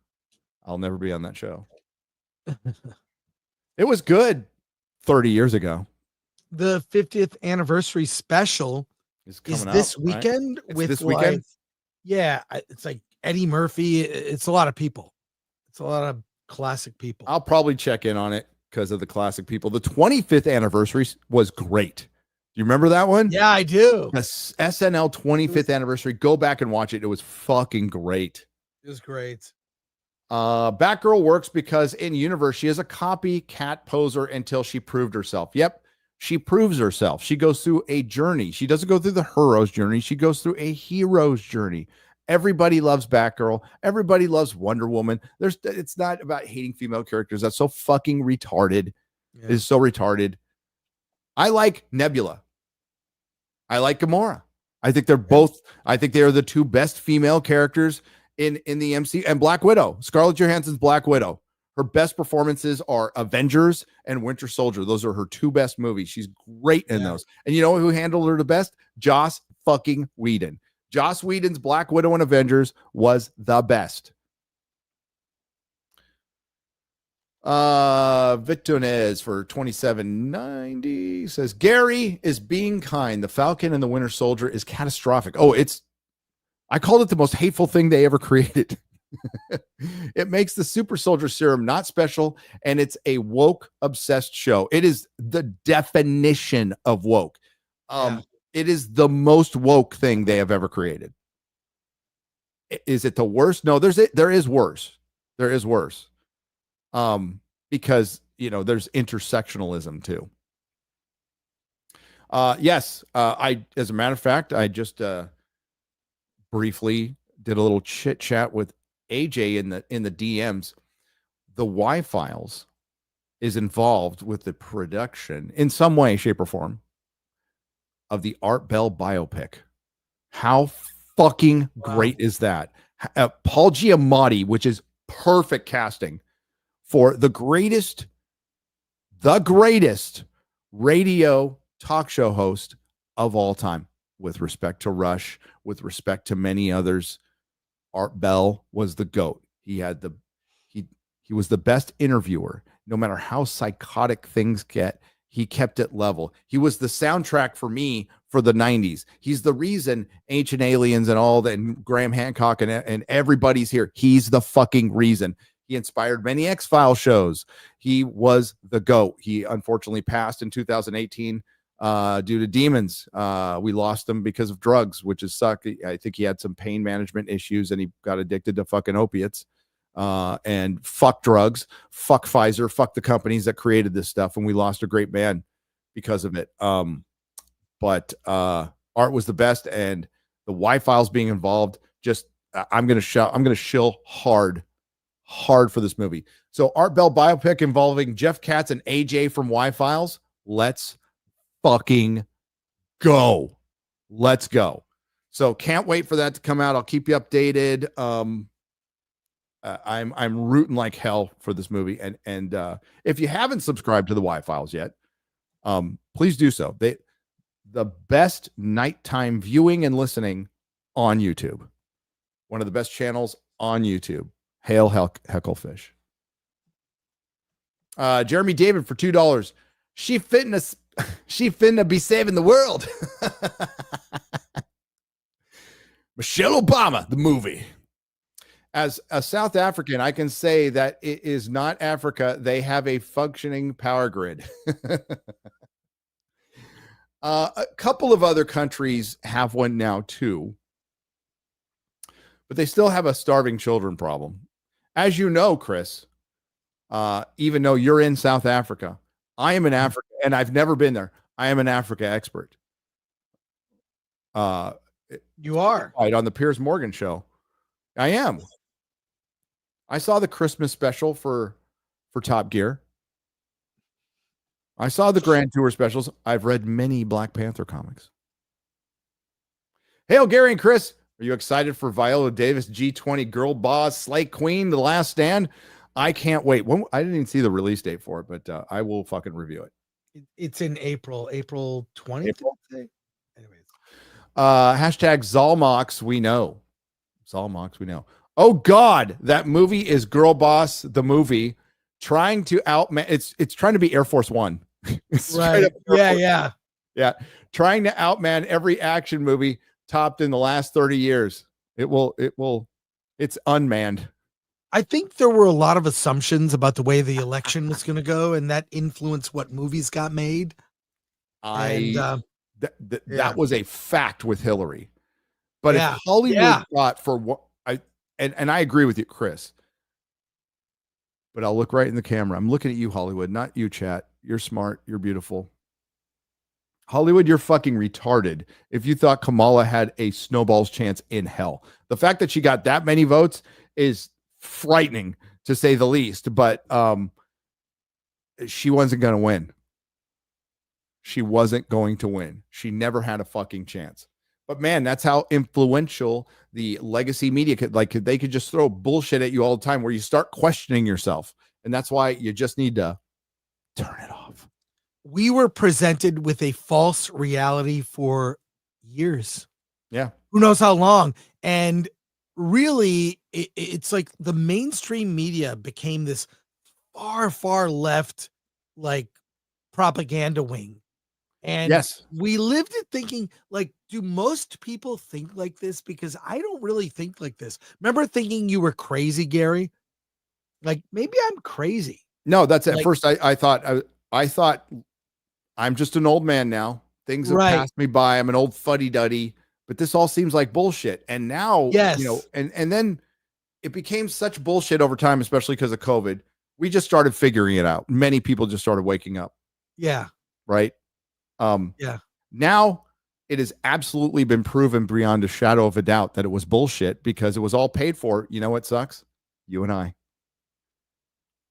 I'll never be on that show. It was good 30 years ago. The 50th anniversary special is this weekend. Right? With this weekend? It's like Eddie Murphy. It's a lot of people. It's a lot of classic people. I'll probably check in on it because of the classic people. The 25th anniversary was great. Do you remember that one? Yeah, I do. The SNL 25th anniversary. Go back and watch it. It was fucking great. It was great. Batgirl works because in universe, she is a copycat poser until she proved herself. Yep. She proves herself. She goes through a journey. She doesn't go through the hero's journey. She goes through a hero's journey. Everybody loves Batgirl. Everybody loves Wonder Woman. It's not about hating female characters. That's so fucking retarded. Yeah. It's so retarded. I like Nebula. I like Gamora. I think they are the two best female characters in the MCU, and Black Widow. Scarlett Johansson's Black Widow. Her best performances are Avengers and Winter Soldier. Those are her two best movies. She's great in those. And you know who handled her the best? Joss fucking Whedon. Joss Whedon's Black Widow and Avengers was the best. Vitones for $27.90 says Gary is being kind. The Falcon and the Winter Soldier is catastrophic. I called it the most hateful thing they ever created. It makes the super soldier serum not special, and it's a woke obsessed show. It is the definition of woke. It is the most woke thing they have ever created. Is it the worst? No, there is worse. There is worse. Because there's intersectionalism too. Yes, as a matter of fact, I just briefly did a little chit chat with AJ in the DMs. The Y-Files is involved with the production in some way, shape, or form of the Art Bell biopic. How fucking great is that? Paul Giamatti, which is perfect casting for the greatest radio talk show host of all time, with respect to Rush, with respect to many others. Art Bell was the GOAT. He was the best interviewer. No matter how psychotic things get, he kept it level. He was the soundtrack for me for the 90s. He's the reason Ancient Aliens and all that, and Graham Hancock and everybody's here. He's the fucking reason. He inspired many X-Files shows. He was the GOAT. He unfortunately passed in 2018 due to demons. We lost him because of drugs, which is suck. I think he had some pain management issues and he got addicted to fucking opiates. And fuck drugs, fuck Pfizer, fuck the companies that created this stuff. And we lost a great man because of it. But Art was the best, and the Y-Files being involved, just I'm going to shill hard for this movie. So Art Bell biopic involving Jeff Katz and AJ from Y-Files. Let's fucking go. Let's go. So can't wait for that to come out. I'll keep you updated. I'm rooting like hell for this movie. And if you haven't subscribed to the Y-Files yet, please do so. The best nighttime viewing and listening on YouTube. One of the best channels on YouTube. Hail Hecklefish. Jeremy David for $2. She finna be saving the world. Michelle Obama, the movie. As a South African, I can say that it is not Africa. They have a functioning power grid. A couple of other countries have one now too, but they still have a starving children problem. As you know, Chris, even though you're in South Africa, I am in Africa, and I've never been there. I am an Africa expert. You are right on the Piers Morgan show. I am. I saw the Christmas special for Top Gear. I saw the Grand Tour specials. I've read many Black Panther comics. Hail, Gary and Chris. Are you excited for Viola Davis G20 Girl Boss Slay Queen The Last Stand? I can't wait. I didn't even see the release date for it, but I will fucking review it. It's in April 20th. April? Anyways. Hashtag Zalmox, we know. Zalmox, we know. Oh God, that movie is Girl Boss, the movie, trying to outman. It's trying to be Air Force One. Right. Yeah. Trying to outman every action movie topped in the last 30 years. It's unmanned. I think there were a lot of assumptions about the way the election was going to go, and that influenced what movies got made. That was a fact with Hillary. But if Hollywood got for what and I agree with you, Chris. But I'll look right in the camera. I'm looking at you, Hollywood, not you, chat. You're smart. You're beautiful. Hollywood, you're fucking retarded if you thought Kamala had a snowball's chance in hell. The fact that she got that many votes is frightening, to say the least. But she wasn't going to win. She wasn't going to win. She never had a fucking chance. But man, that's how influential the legacy media could, they could just throw bullshit at you all the time where you start questioning yourself. And that's why you just need to turn it off. We were presented with a false reality for years. Yeah. Who knows how long? And really, it's like the mainstream media became this far, far left, propaganda wing. And Yes. we lived it thinking, like, do most people think like this? Because I don't really think like this. Remember thinking you were crazy, Gary? Like, maybe I'm crazy. No, that's at Like- first I thought I'm just an old man now. Things have Right. passed me by. I'm an old fuddy-duddy, but this all seems like bullshit. And now, Yes. you know, and then it became such bullshit over time, especially because of COVID. We just started figuring it out. Many people just started waking up, Yeah. right? Yeah. Now it has absolutely been proven beyond a shadow of a doubt that it was bullshit because it was all paid for. You know what sucks? You and I.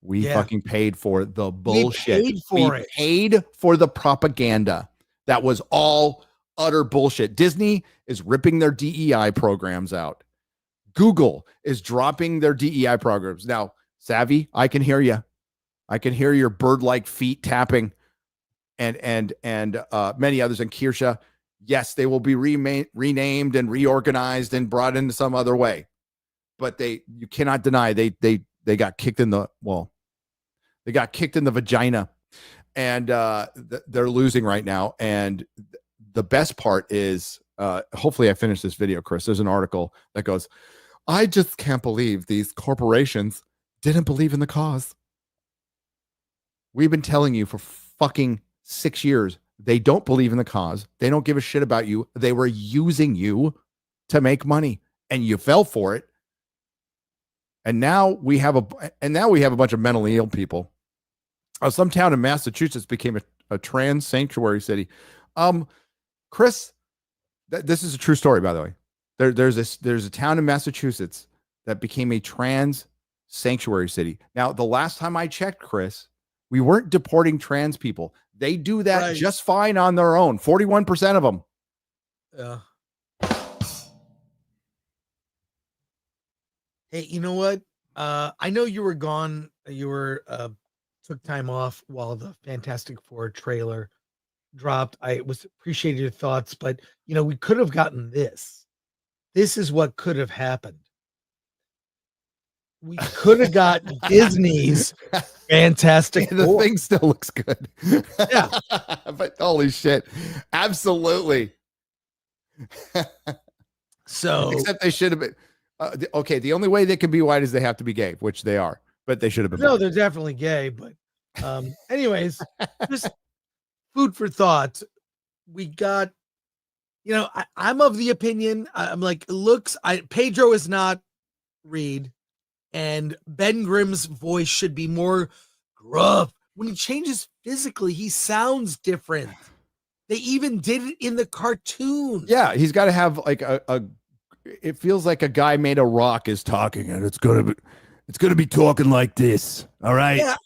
We Yeah. fucking paid for the bullshit. paid for it. Paid for the propaganda. That was all utter bullshit. Disney is ripping their DEI programs out. Google is dropping their DEI programs. Now, Savvy, I can hear you. I can hear your bird-like feet tapping and many others. And Kirsha, yes, they will be renamed and reorganized and brought into some other way. But you cannot deny they got kicked in the they got kicked in the vagina, and they're losing right now. And the best part is, hopefully I finish this video, Chris. There's an article that goes, I just can't believe these corporations didn't believe in the cause. We've been telling you for fucking 6 years, they don't believe in the cause. They don't give a shit about you. They were using you to make money, and you fell for it. And now we have a bunch of mentally ill people. Some town in Massachusetts became a trans sanctuary city. Chris, this is a true story, by the way. There's a town in Massachusetts that became a trans sanctuary city. Now, the last time I checked, Chris, we weren't deporting trans people. They do that just fine on their own. 41% of them. Yeah. Hey, you know what? I know you were gone. You were took time off while the Fantastic Four trailer dropped. I appreciated your thoughts, but you know, we could have gotten this. This is what could have happened. We could have got Disney's Fantastic The Four. thing still looks good. Yeah. But holy shit. Absolutely. So except they should have been okay. The only way they can be white is they have to be gay, which they are, but they should have been. No, white. they're definitely gay, but anyways, just food for thought. We got, you know, I'm of the opinion, I'm like, Pedro is not Reed, and Ben Grimm's voice should be more gruff. When he changes physically, he sounds different. They even did it in the cartoon. Yeah, he's got to have like it feels like a guy made of rock is talking, and it's gonna be talking like this. All right. Yeah.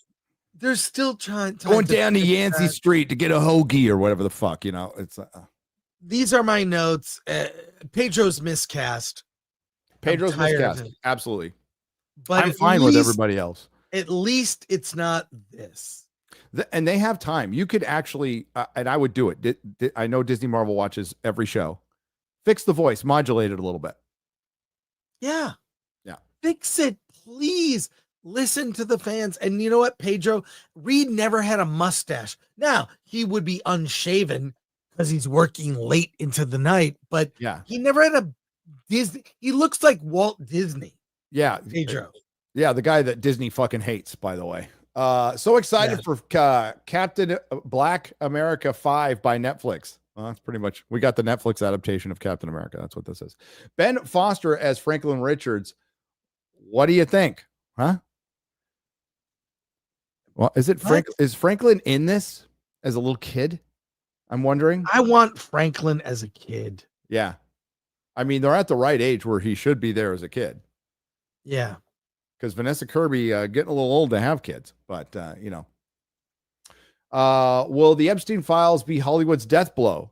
They're still trying going down to Yancey Street to get a hoagie or whatever the fuck, you know. It's these are my notes. Pedro's miscast. Pedro's miscast. Absolutely. But I'm fine with everybody else. At least it's not this. And they have time. You could actually, and I would do it. I know Disney Marvel watches every show. Fix the voice, modulate it a little bit. Yeah. Yeah. Fix it, please. Listen to the fans. And you know what, Pedro? Reed never had a mustache. Now, he would be unshaven because he's working late into the night, but yeah, he never had a Disney. He looks like Walt Disney. Yeah. Pedro. Yeah, the guy that Disney fucking hates, by the way. So excited for Captain Black America 5 by Netflix. Well, that's pretty much, we got the Netflix adaptation of Captain America. That's what this is. Ben Foster as Franklin Richards. What do you think? Huh? Well, is Franklin in this as a little kid? I'm wondering. I want Franklin as a kid. Yeah. I mean, they're at the right age where he should be there as a kid. Yeah. Because Vanessa Kirby getting a little old to have kids, but you know. Will the Epstein files be Hollywood's death blow?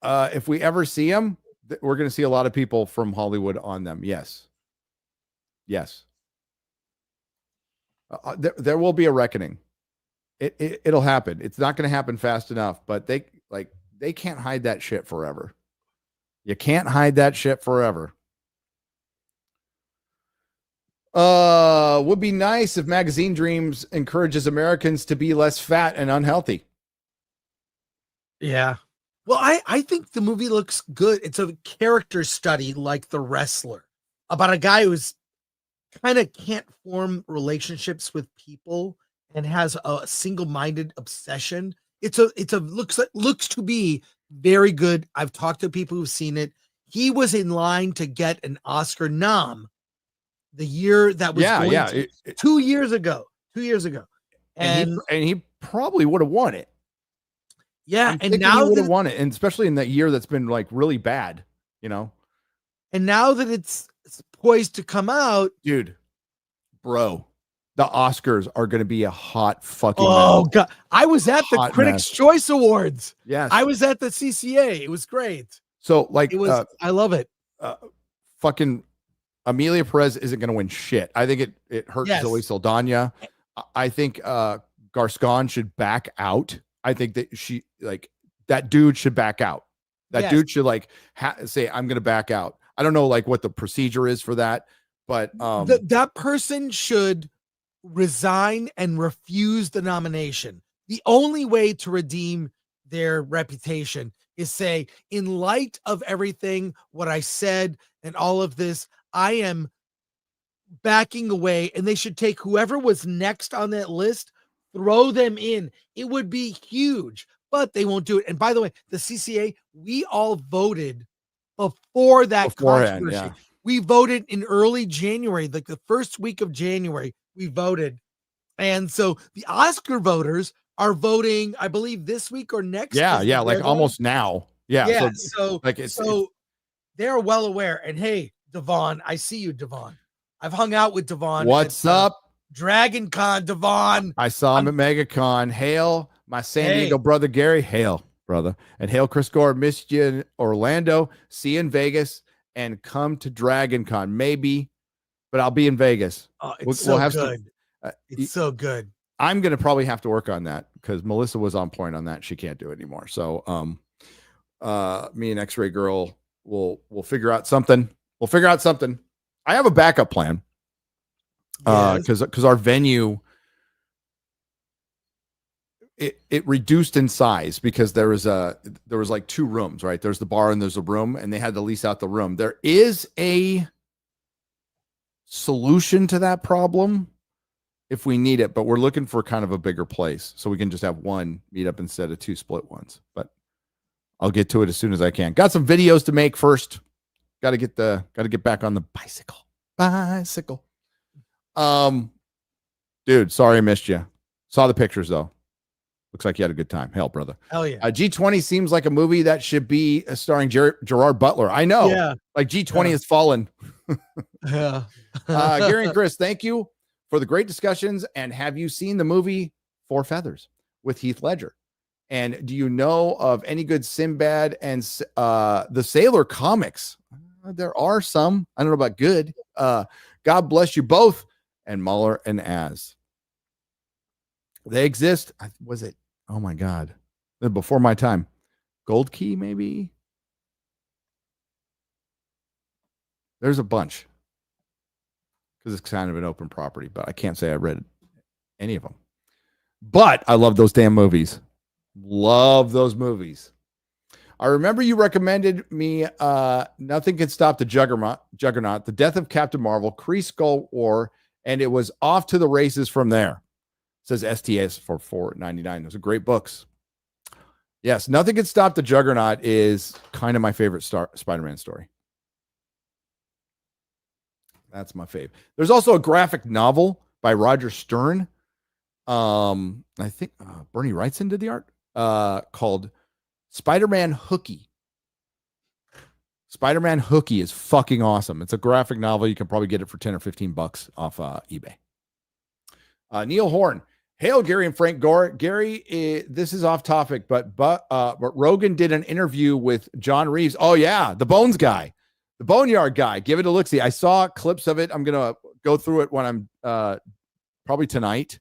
If we ever see them, we're going to see a lot of people from Hollywood on them. Yes. Yes. There will be a reckoning. It'll happen. It's not going to happen fast enough, but they can't hide that shit forever. You can't hide that shit forever. Would be nice if Magazine Dreams encourages Americans to be less fat and unhealthy. Yeah. Well, I think the movie looks good. It's a character study like The Wrestler about a guy who's kind of can't form relationships with people and has a single-minded obsession. It's a looks to be very good. I've talked to people who've seen it. He was in line to get an Oscar nom the year that was going 2 years ago. 2 years ago. And he probably would have won it. Yeah, I'm and thinking now he would that have won it, and especially in that year that's been like really bad, you know. and now that it's poised to come out, Dude, bro, the Oscars are going to be a hot fucking oh mess. god, I was at the Hot Critics' mess. Choice Awards. Yes. I was at the CCA. It was great. So like It was. I love it. fucking Amelia Perez isn't going to win shit. I think it hurts Yes. Zoe Saldana. I think Gascon should back out. I think that that dude should back out. That Yes. dude should like say, I'm going to back out. I don't know like what the procedure is for that, but That person should resign and refuse the nomination. The only way to redeem their reputation is say, in light of everything, what I said and all of this, I am backing away, and they should take whoever was next on that list, throw them in. It would be huge, but they won't do it. And by the way, the CCA, we all voted before that Beforehand, controversy. yeah. We voted in early January, like the first week of January, we voted. And so the Oscar voters are voting, I believe, this week or next. yeah, is yeah, when like they're voting. almost now. Yeah. Yeah, So like it's they're well aware. And hey, Devon, I see you, Devon. I've hung out with Devon. what's at, up? Dragon Con, Devon. I saw him at MegaCon. Hail, my San Diego brother Gary. Hail, brother. And hail, Chris Gore. Missed you in Orlando. See you in Vegas. And come to Dragon Con. Maybe, but I'll be in Vegas. Oh, it's We'll so have good. It's so good. I'm going to probably have to work on that because Melissa was on point on that. She can't do it anymore. So me and X-Ray Girl we'll figure out something. We'll figure out something. I have a backup plan. Because our venue it reduced in size because there was like two rooms, right? There's the bar and there's a room, and they had to lease out the room. There is a solution to that problem if we need it, but we're looking for kind of a bigger place so we can just have one meetup instead of two split ones. But I'll get to it as soon as I can. Got some videos to make first. Got to get back on the bicycle. Dude, sorry I missed you. Saw the pictures though. Looks like you had a good time. Hell, brother. Hell yeah. G20 seems like a movie that should be starring Gerard Butler. I know. Yeah. Like G20 has fallen. Yeah. Gary and Chris, thank you for the great discussions. And have you seen the movie Four Feathers with Heath Ledger? And do you know of any good Sinbad and the Sailor comics? There are some. I don't know about good. God bless you both. And Muller and Az. They exist. Was it? Oh my God. Before my time. Gold Key, maybe? There's a bunch. Because it's kind of an open property, but I can't say I read any of them. But I love those damn movies. Love those movies. I remember you recommended me Nothing Can Stop the Juggernaut, The Death of Captain Marvel, Kree Skull War, and it was off to the races from there. It says STS for $4.99. Those are great books. Yes, Nothing Can Stop the Juggernaut is kind of my favorite Spider-Man story. That's my fave. There's also a graphic novel by Roger Stern. I think Bernie Wrightson did the art called Spider-Man Hooky. Spider-Man Hooky is fucking awesome. It's a graphic novel. You can probably get it for 10 or 15 bucks off eBay. Neil Horn. Hail, Gary and Frank Gore. Gary, this is off topic, but Rogan did an interview with John Reeves. Oh, yeah, the Bones guy, the Boneyard guy. Give it a look-see. I saw clips of it. I'm going to go through it when I'm probably tonight.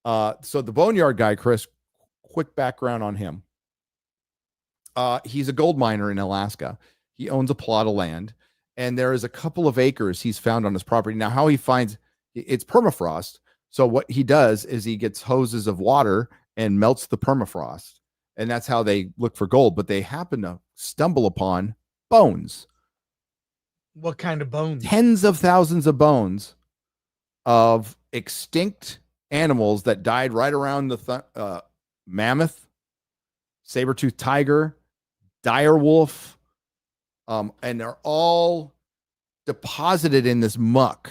So the Boneyard guy, Chris, quick background on him. He's a gold miner in Alaska. He owns a plot of land, and there is a couple of acres he's found on his property. Now, how he finds it's permafrost. So what he does is he gets hoses of water and melts the permafrost, and that's how they look for gold. But they happen to stumble upon bones. What kind of bones? Tens of thousands of bones of extinct animals that died right around the mammoth, saber-toothed tiger, dire wolf, and they're all deposited in this muck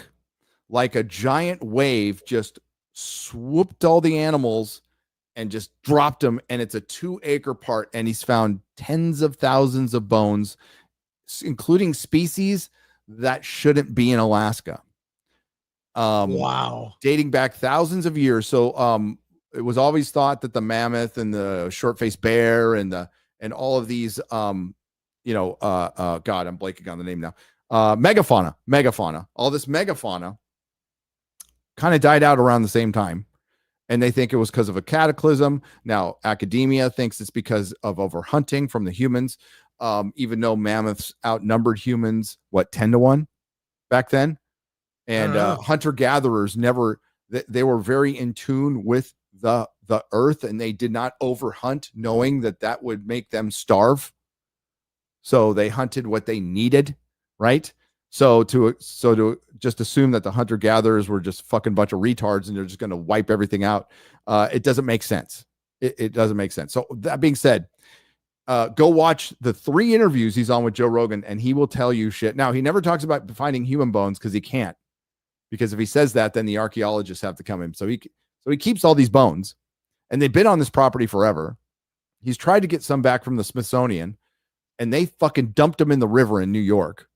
like a giant wave just swooped all the animals and just dropped them, and it's a 2-acre part, and he's found tens of thousands of bones, including species that shouldn't be in Alaska. Wow. Dating back thousands of years. So it was always thought that the mammoth and the short-faced bear and all of these God, I'm blanking on the name now. Megafauna. All this megafauna kind of died out around the same time. And they think it was because of a cataclysm. Now, academia thinks it's because of overhunting from the humans, even though mammoths outnumbered humans, 10-1 back then? And hunter-gatherers they were very in tune with the earth, and they did not overhunt, knowing that would make them starve. So they hunted what they needed, right? So to just assume that the hunter-gatherers were just fucking bunch of retards and they're just going to wipe everything out, it doesn't make sense. It doesn't make sense. So that being said, go watch the 3 interviews he's on with Joe Rogan, and he will tell you shit. Now, he never talks about finding human bones because he can't. Because if he says that, then the archaeologists have to come in. So he keeps all these bones, and they've been on this property forever. He's tried to get some back from the Smithsonian, and they fucking dumped them in the river in New York.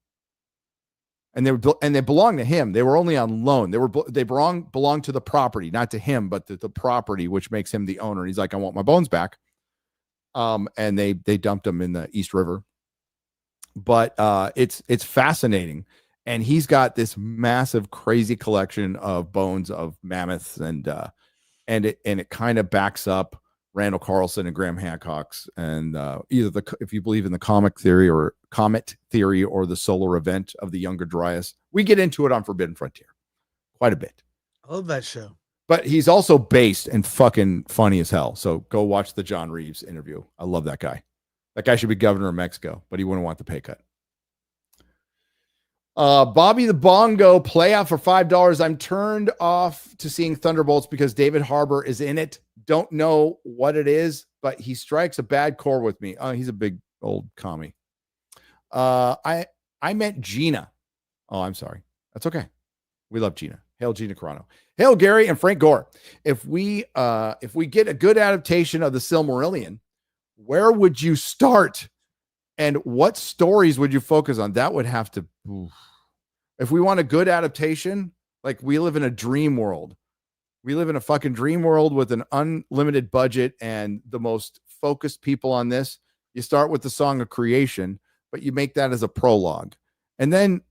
And they belong to him. They were only on loan. They belong to the property, not to him, but to the property, which makes him the owner. And he's like, I want my bones back. And they dumped them in the East River. But it's fascinating. And he's got this massive, crazy collection of bones of mammoths, and it kind of backs up Randall Carlson and Graham Hancock's, and either if you believe in the comet theory or the solar event of the Younger Dryas. We get into it on Forbidden Frontier quite a bit. I love that show. But he's also based and fucking funny as hell. So go watch the John Reeves interview. I love that guy. That guy should be governor of Mexico, but he wouldn't want the pay cut. Bobby the Bongo, play out for $5. I'm turned off to seeing Thunderbolts because David Harbour is in it. Don't know what it is, but he strikes a bad chord with me. Oh, he's a big old commie. I meant Gina. Oh, I'm sorry. That's okay. We love Gina. Hail Gina Carano. Hail Gary and Frank Gore. If we get a good adaptation of the Silmarillion, where would you start? And what stories would you focus on? That would have to. Oof. If we want a good adaptation, like we live in a dream world. We live in a fucking dream world with an unlimited budget and the most focused people on this. You start with the Song of Creation, but you make that as a prologue. And then,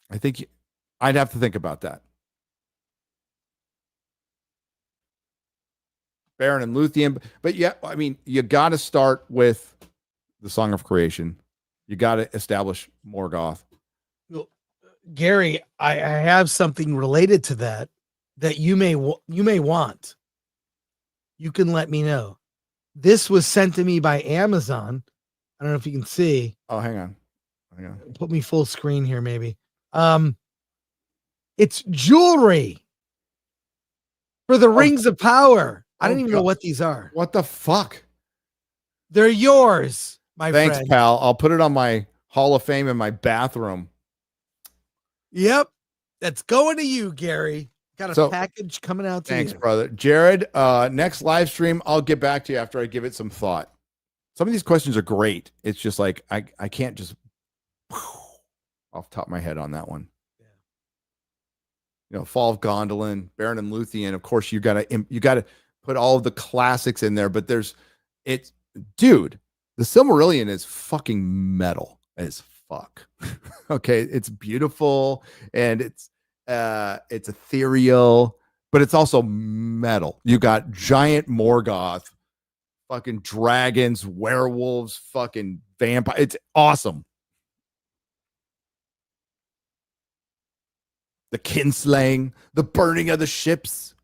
I think I'd have to think about that. Baron and Luthien. But yeah, I mean, you got to start with the Song of Creation. You got to establish Morgoth. Well, Gary, I have something related to that you may want. You can let me know. This was sent to me by Amazon. I don't know if you can see. Oh, hang on. Put me full screen here, maybe. It's jewelry for the Rings of Power. I don't even know what these are. What the fuck? They're yours, my friend. Thanks, pal. I'll put it on my Hall of Fame in my bathroom. Yep. That's going to you, Gary. Got a package coming out to you. Thanks, brother. Jared, next live stream, I'll get back to you after I give it some thought. Some of these questions are great. It's just like I can't just off the top of my head on that one. Yeah. Fall of Gondolin, Baron and Luthien. Of course, you gotta put all of the classics in there, but dude, the Silmarillion is fucking metal as fuck. Okay, it's beautiful and it's ethereal, but it's also metal. You got giant Morgoth, fucking dragons, werewolves, fucking vampire. It's awesome. The kinslaying, the burning of the ships.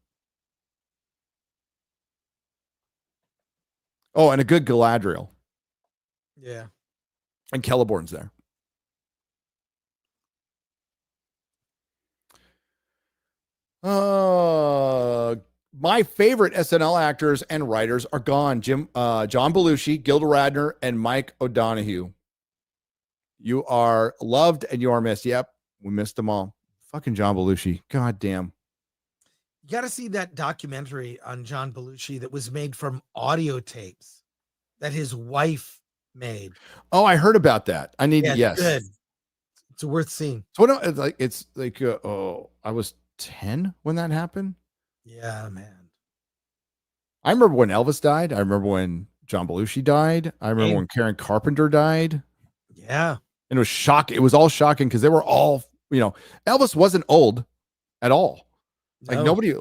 Oh, and a good Galadriel. Yeah. And Celeborn's there. My favorite SNL actors and writers are gone. John Belushi, Gilda Radner, and Mike O'Donoghue. You are loved and you are missed. Yep, we missed them all. Fucking John Belushi. God damn. You got to see that documentary on John Belushi that was made from audio tapes that his wife made. Oh, I heard about that. I need It's yes. good. It's worth seeing. So it's like I was 10 when that happened. Yeah, man. I remember when Elvis died. I remember when John Belushi died. I remember when Karen Carpenter died. Yeah. And it was shocking. It was all shocking because they were all, Elvis wasn't old at all. Like nobody,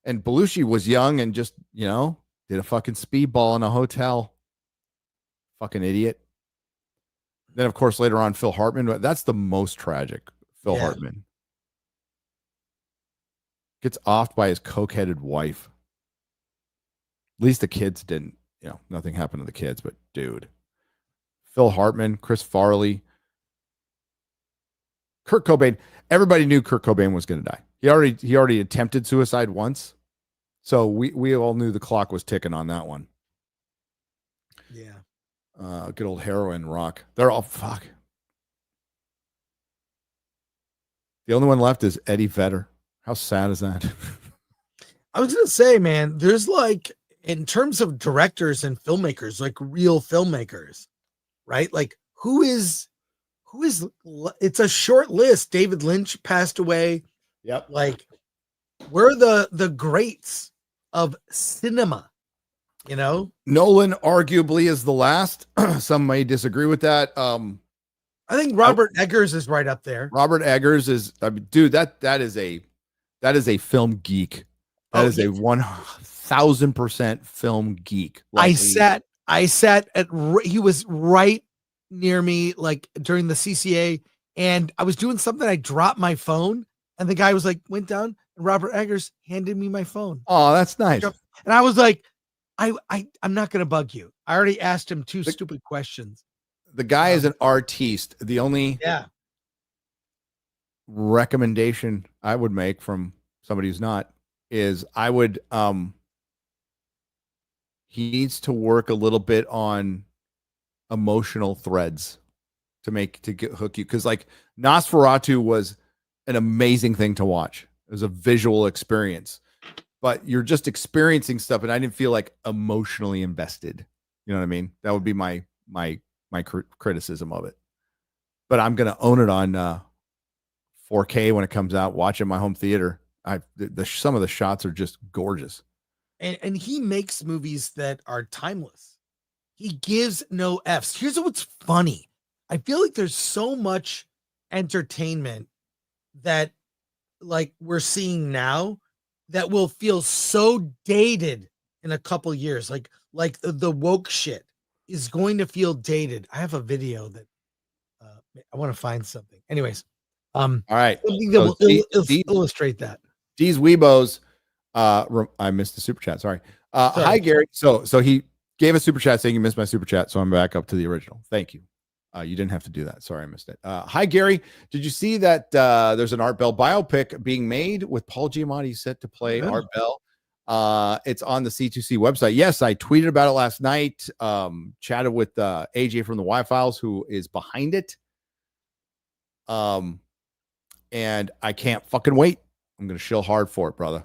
and Belushi was young and just, did a fucking speedball in a hotel. Fucking idiot. Then, of course, later on, Phil Hartman. But that's the most tragic. Phil Hartman gets offed by his coke-headed wife. At least the kids didn't, nothing happened to the kids, but dude. Phil Hartman, Chris Farley, Kurt Cobain. Everybody knew Kurt Cobain was going to die. He already attempted suicide once. So we all knew the clock was ticking on that one. Yeah. Good old heroin rock. They're all fuck. The only one left is Eddie Vedder. How sad is that? I was going to say, man, there's in terms of directors and filmmakers, real filmmakers, right? Who is, it's a short list. David Lynch passed away. Yep. We're the greats of cinema, Nolan arguably is the last. Some may disagree with that. I think Robert Eggers is right up there. Robert Eggers is, dude, that is a film geek. That is a 1000% film geek. I sat he was right near me, during the CCA, and I was doing something. I dropped my phone, and the guy was went down, and Robert Eggers handed me my phone. Oh, that's nice. And I was like, I'm not going to bug you. I already asked him two stupid questions. The guy is an artiste. The only recommendation I would make from somebody who's not is he needs to work a little bit on emotional threads to hook you. Cause Nosferatu was an amazing thing to watch. It was a visual experience, but you're just experiencing stuff. And I didn't feel emotionally invested. You know what I mean? That would be my criticism of it, but I'm going to own it on 4K when it comes out, watch it in my home theater. Some of the shots are just gorgeous. And he makes movies that are timeless. He gives no F's. Here's what's funny. I feel like there's so much entertainment that we're seeing now that will feel so dated in a couple years. Like the woke shit is going to feel dated. I have a video that I want to find something. Anyways, all right. Something that will illustrate that. These Weebos, I missed the super chat. Sorry. Hi, Gary. So he gave a super chat saying you missed my super chat. So I'm back up to the original. Thank you. You didn't have to do that. Sorry, I missed it. Hi, Gary. Did you see that there's an Art Bell biopic being made with Paul Giamatti set to play Art Bell? It's on the C2C website. Yes, I tweeted about it last night. Chatted with AJ from the Y-Files, who is behind it. And I can't fucking wait. I'm going to shill hard for it, brother.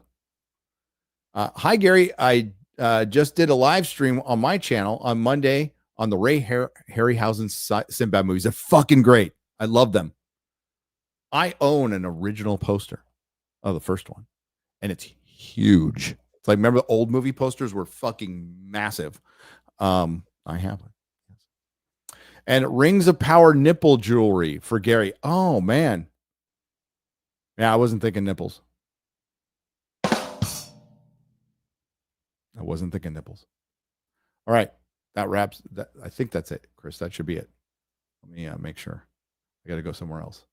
Hi, Gary. I just did a live stream on my channel on Monday on the Ray Harryhausen Sinbad movies. They're fucking great. I love them. I own an original poster of the first one, and it's huge. It's remember the old movie posters were fucking massive. I have one. And Rings of Power nipple jewelry for Gary. Oh, man. Yeah, I wasn't thinking nipples. I wasn't thinking nipples. All right. That wraps that. I think that's it, Chris. That should be it. Let me make sure. I got to go somewhere else.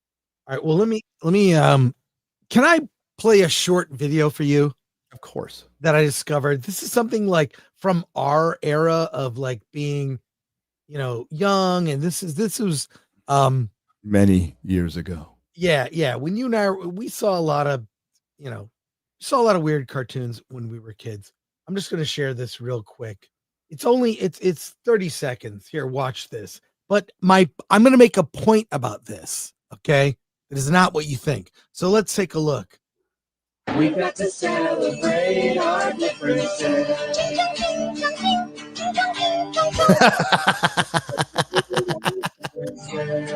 All right. Well, let me can I play a short video for you? Of course. That I discovered. This is something like from our era of like being, young. And this was many years ago. Yeah. When you and I, we saw a lot of, weird cartoons when we were kids. I'm just going to share this real quick. It's 30 seconds. Here, watch this. But I'm going to make a point about this. Okay. It is not what you think. So let's take a look. We got to celebrate our differences.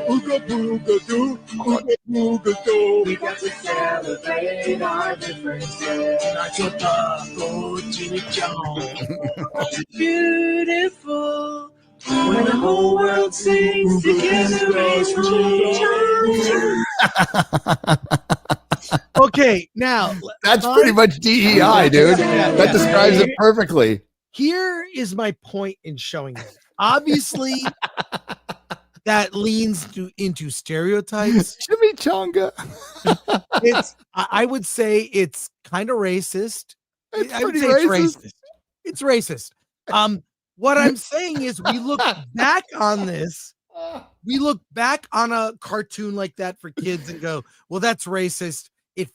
Ooga booga doo, ooga booga doo. We got to celebrate our differences. Nacho taco, chimichurri. It's beautiful when the whole world sings together as one. Okay, now that's pretty much DEI, dude. That describes it perfectly. Here is my point in showing this. Obviously, that leans into stereotypes. Chimichanga. I would say it's kind of racist. I would say it's racist. It's racist. What I'm saying is we look back on this. We look back on a cartoon like that for kids and go, well, that's racist. It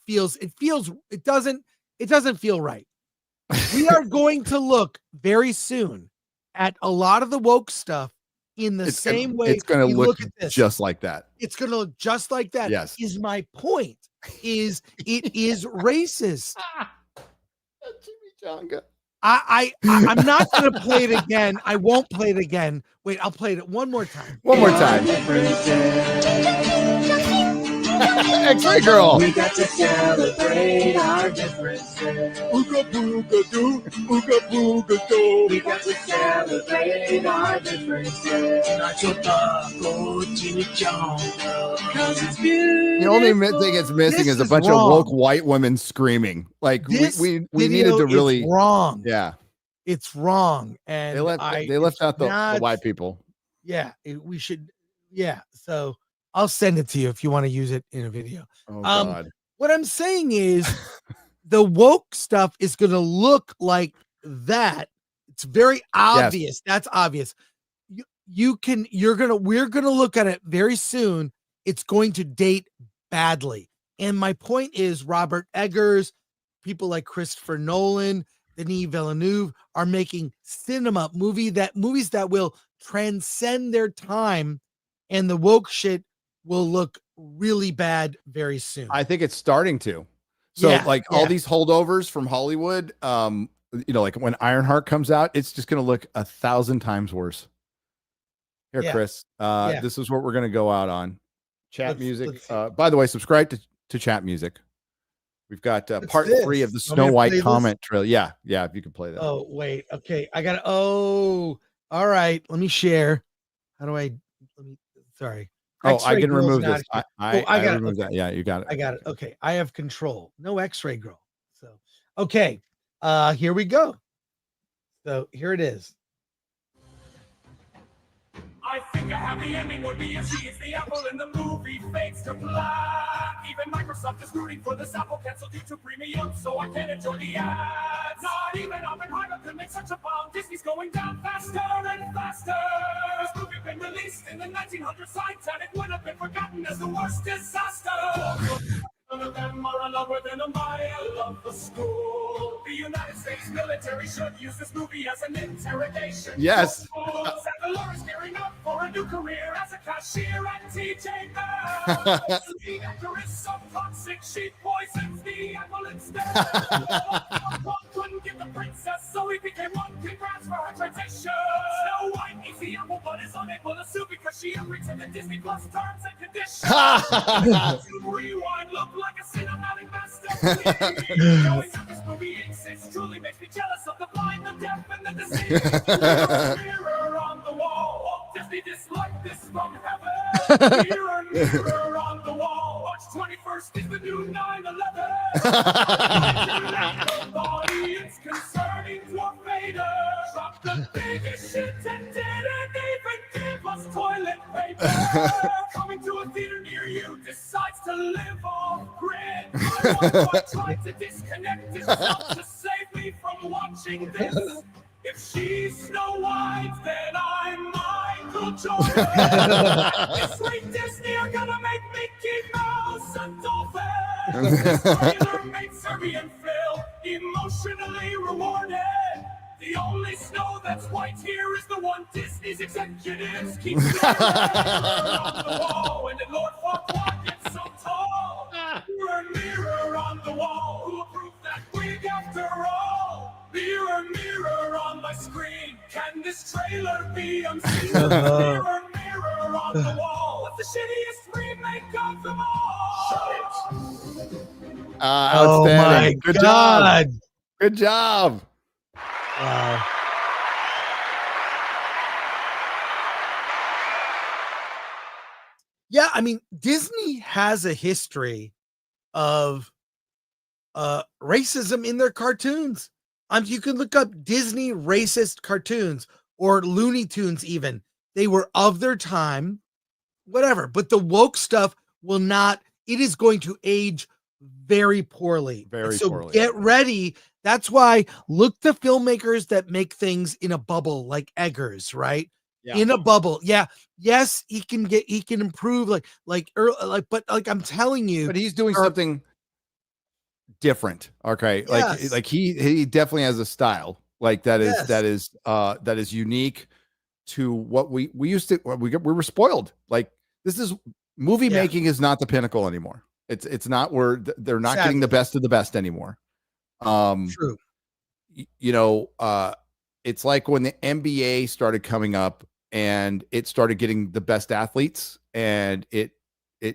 doesn't feel right. We are going to look very soon at a lot of the woke stuff in the same way. It's going to look at this. just like that. It's going to look just like that. Yes. Is my point. It is racist. Chimichanga. I'm not going to play it again. I won't play it again. Wait, I'll play it one more time. One more time. X-Ray Girl. We got to celebrate our differences. Ooga booga doo, ooga booga doo. We got to celebrate our differences. Nacho taco, chimichurri. 'Cause it's beautiful. The only thing it's missing is a bunch of woke white women screaming. Like we needed to really wrong. Yeah, it's wrong, and they left out the white people. Yeah, we should. Yeah, so I'll send it to you if you want to use it in a video. Oh God! What I'm saying is, the woke stuff is going to look like that. It's very obvious. Yes. That's obvious. We're going to look at it very soon. It's going to date badly. And my point is, Robert Eggers, people like Christopher Nolan, Denis Villeneuve are making movies that will transcend their time, and the woke shit will look really bad very soon. I think it's starting to. So all these holdovers from Hollywood, like when Ironheart comes out, it's just going to look 1,000 times worse. Here, Chris, this is what we're going to go out on. Chat music. By the way, subscribe to Chat Music. We've got part 3 of the Snow White comment trail. Yeah, if you could play that. Oh, wait. Okay. I got to. Oh, all right. Let me share. How do I? Sorry. Oh, I can remove this. I got remove that. Yeah, you got it. I got it. Okay. I have control. No X-ray girl. So, okay. Here we go. So here it is. I think a happy ending would be if she is the apple in the movie fades to black. Even Microsoft is rooting for this Apple canceled YouTube Premium so I can enjoy the ads. Not even Oppenheimer could make such a bomb. Disney's going down faster and faster. This movie been released in the 1900s sites and it would have been forgotten as the worst disaster. None of them are allowed within a mile of the school. The United States military should use this movie as an interrogation. Yes. Sandalore is gearing up for a new career as a cashier at TJ Maxx. The actor is so toxic, she poisons the apple instead. One couldn't give the princess, so he became one. Congrats for her transition. Snow White eats the apple, but is unable to sue because she agreed to the Disney Plus terms and conditions. To rewind, look like a cinematic masterpiece. Knowing that this movie exists truly makes me jealous of the blind, the deaf, and the deceased. Mirror on the wall, Disney dislike this from heaven. Mirror, mirror on the wall, March 21st is the new 9/11. The audience concerning Dwarf Vader dropped the biggest shit and didn't even give us toilet paper. Coming to a theater near you decides to live off grid. I tried to disconnect himself to anyone watching this. If she's Snow White, then I'm Michael Jordan. This week Disney are gonna make Mickey Mouse and Dolphin. This trailer made Serbian Phil emotionally rewarded. The only snow that's white here is the one Disney's executives keep staring on the wall. And then Lord Farquaad gets so tall. Mirror, mirror on the wall, who approved that wig after all? Mirror, mirror on my screen, can this trailer be unseen? Mirror, mirror on the wall, what's the shittiest remake of them all? Outstanding. Oh my Good God. job. Good job. Wow. Yeah, I mean, Disney has a history of racism in their cartoons. You can look up Disney racist cartoons or Looney Tunes even. They were of their time, whatever. But the woke stuff will not, it is going to age very poorly. Very so poorly. Get ready. That's why look the filmmakers that make things in a bubble like Eggers, right? Yeah. In a bubble. Yeah. Yes, he can improve but I'm telling you. But he's doing something different. Okay. Yes. Like he definitely has a style like that is Yes. that is unique to what we used to. We were spoiled. Like this is movie making is not the pinnacle anymore. It's not where they're not getting the best of the best anymore. True. You know, it's like when the NBA started coming up and it started getting the best athletes, and it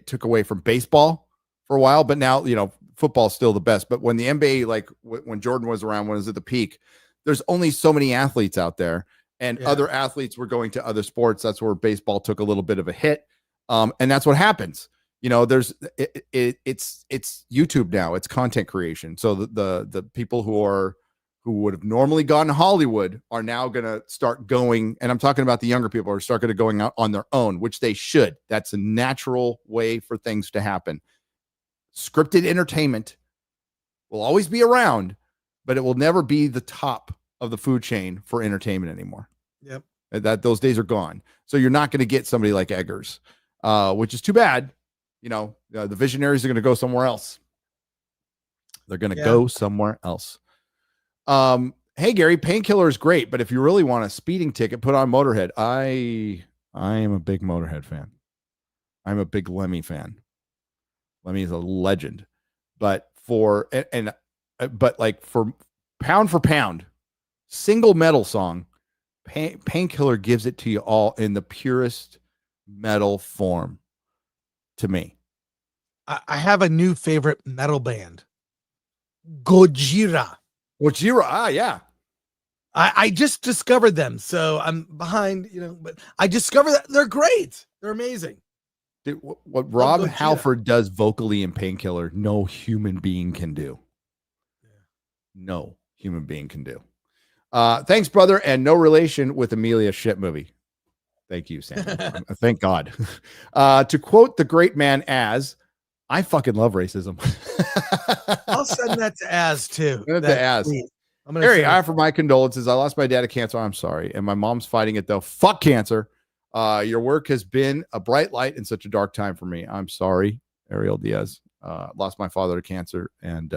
took away from baseball for a while, but now, you know, football's still the best. But when the NBA, like when Jordan was around, when it was at the peak, there's only so many athletes out there, and other athletes were going to other sports. That's where baseball took a little bit of a hit. And that's what happens. You know, it's YouTube now. It's content creation. So the people who would have normally gone to Hollywood are now going to start going. And I'm talking about the younger people are starting to going out on their own, which they should. That's a natural way for things to happen. Scripted entertainment will always be around, but it will never be the top of the food chain for entertainment anymore. Yep. That those days are gone. So you're not going to get somebody like Eggers, which is too bad. You know, the visionaries are going to go somewhere else. They're going to go somewhere else. Hey Gary, Painkiller is great, but if you really want a speeding ticket, put on Motorhead. I am a big Motorhead fan. I'm a big Lemmy fan. Lemmy is a legend, but for pound for pound, single metal song, Painkiller gives it to you all in the purest metal form. To me, I have a new favorite metal band, Gojira. Yeah. I just discovered them, so I'm behind, you know, but I discovered that they're great. They're amazing. Dude, what Rob Halford does vocally in Painkiller, no human being can do. No human being can do. Thanks, brother, and no relation with Amelia shit movie. Thank you, Sam. Thank God. To quote the great man Az, I fucking love racism. I'll send that to Az too. Harry, I offer my condolences. I lost my dad to cancer. I'm sorry. And my mom's fighting it though. Fuck cancer. Your work has been a bright light in such a dark time for me. I'm sorry, Ariel Diaz. Lost my father to cancer. And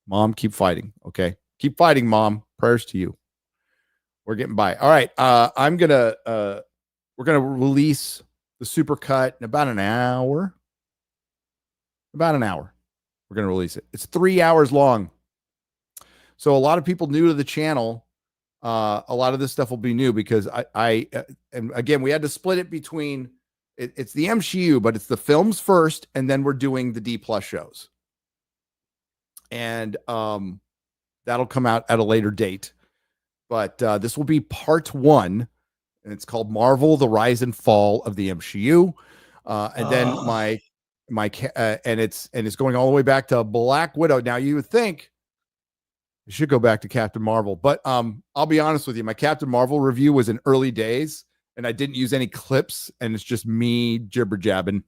Mom, keep fighting. Okay. Keep fighting, Mom. Prayers to you. We're getting by. All right. We're gonna release the supercut in about an hour. We're gonna release it. It's 3 hours long. So a lot of people new to the channel, a lot of this stuff will be new because and again, we had to split it between it's the MCU, but it's the films first, and then we're doing the D+ shows. And that'll come out at a later date. But this will be part 1, and it's called Marvel: The Rise and Fall of the MCU. And then and it's going all the way back to Black Widow. Now you would think it should go back to Captain Marvel, but I'll be honest with you, my Captain Marvel review was in early days, and I didn't use any clips, and it's just me jibber jabbing.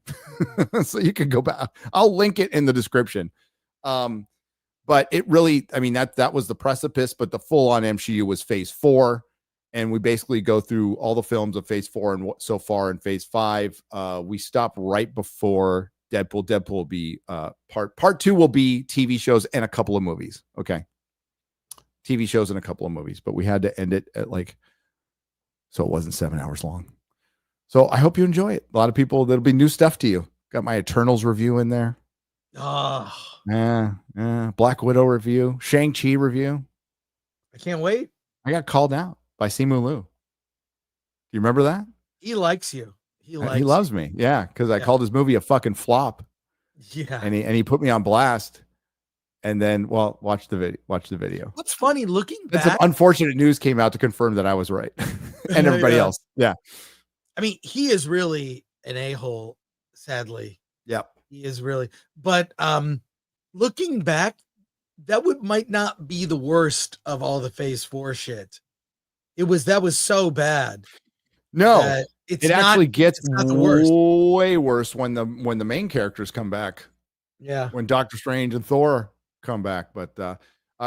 So you can go back. I'll link it in the description. But it really, I mean, that was the precipice, but the full on MCU was phase 4. And we basically go through all the films of phase 4 and so far in phase 5. We stop right before Deadpool. Deadpool will be part 2 will be TV shows and a couple of movies. Okay. TV shows and a couple of movies, but we had to end it at so it wasn't 7 hours long. So I hope you enjoy it. A lot of people, there'll be new stuff to you. Got my Eternals review in there. Oh, Yeah. Black Widow review, Shang-Chi review. I can't wait. I got called out by Simu Liu. Do you remember that? He likes you. He loves me. Yeah, because I called his movie a fucking flop. Yeah. And he put me on blast. And then, well, watch the video. What's funny, looking back, some unfortunate news came out to confirm that I was right. And everybody else. Yeah. I mean, he is really an a-hole, sadly. Yep. He is really. But looking back, that might not be the worst of all the phase 4 shit. That was so bad. No, it actually gets way worse when the main characters come back. Yeah. When Doctor Strange and Thor come back. But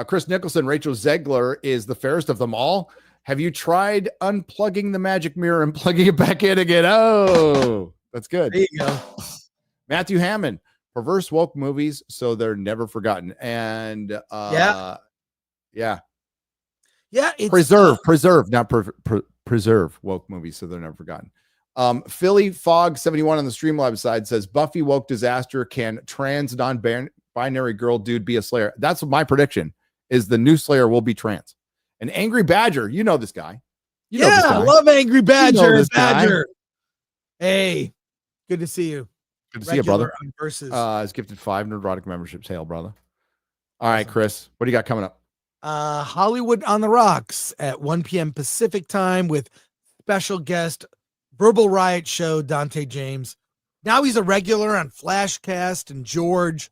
Chris Nicholson, Rachel Zegler is the fairest of them all. Have you tried unplugging the magic mirror and plugging it back in again? Oh, that's good. There you go. Matthew Hammond, perverse woke movies, so they're never forgotten. And yeah. It's preserve, not preserve woke movies, so they're never forgotten. Philly Fog 71 on the Streamlabs side says Buffy woke disaster. Can trans non-binary girl dude be a Slayer? That's my prediction. Is the new Slayer will be trans. And Angry Badger, you know this guy. You know this guy. I love Angry Badger. You know this guy. Hey, good to see you. Good to see you, brother. Versus. Has gifted 5 Nerdrotic memberships. Hail, brother. All right, Chris, what do you got coming up? Hollywood on the Rocks at 1 p.m. Pacific time with special guest Verbal Riot Show Dante James. Now he's a regular on Flashcast and George.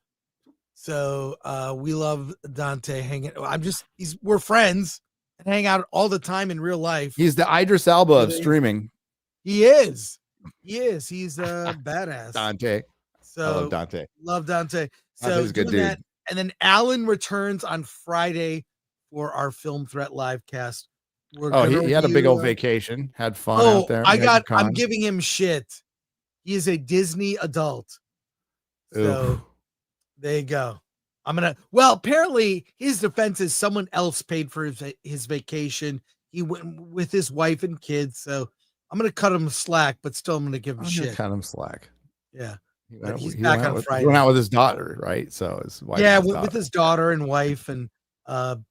So we love Dante hanging. We're friends and hang out all the time in real life. He's the Idris Elba of streaming. He is. He's a badass. Dante. So I love Dante. Love Dante. So Dante's a good dude. that. And then Alan returns on Friday for our Film Threat live cast. He had a big old vacation. Had fun out there. I'm giving him shit. He is a Disney adult. So there you go. Apparently his defense is someone else paid for his vacation. He went with his wife and kids. So I'm going to cut him slack, but still I'm going to give him shit. Cut him slack. Yeah. He's back on Friday. He went out with his daughter, right? So his wife. Yeah, with his daughter and wife. And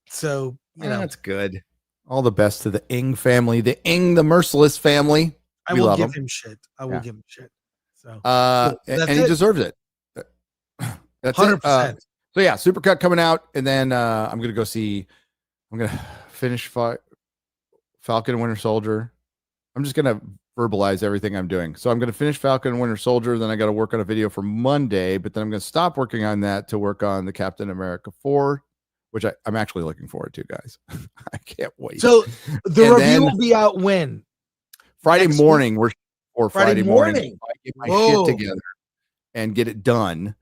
so, you know. That's good. All the best to the Ing family, the Merciless family. I will give him shit. I will give him shit. So, and he deserves it. That's 100%. So yeah, Supercut coming out, and then I'm gonna finish Falcon and Winter Soldier. I'm just gonna verbalize everything I'm doing. So I'm gonna finish Falcon and Winter Soldier, then I got to work on a video for Monday, but then I'm gonna stop working on that to work on the Captain America 4, which I'm actually looking forward to, guys. I can't wait. So the review will be out when? Friday morning. Friday morning. I get my shit together and get it done.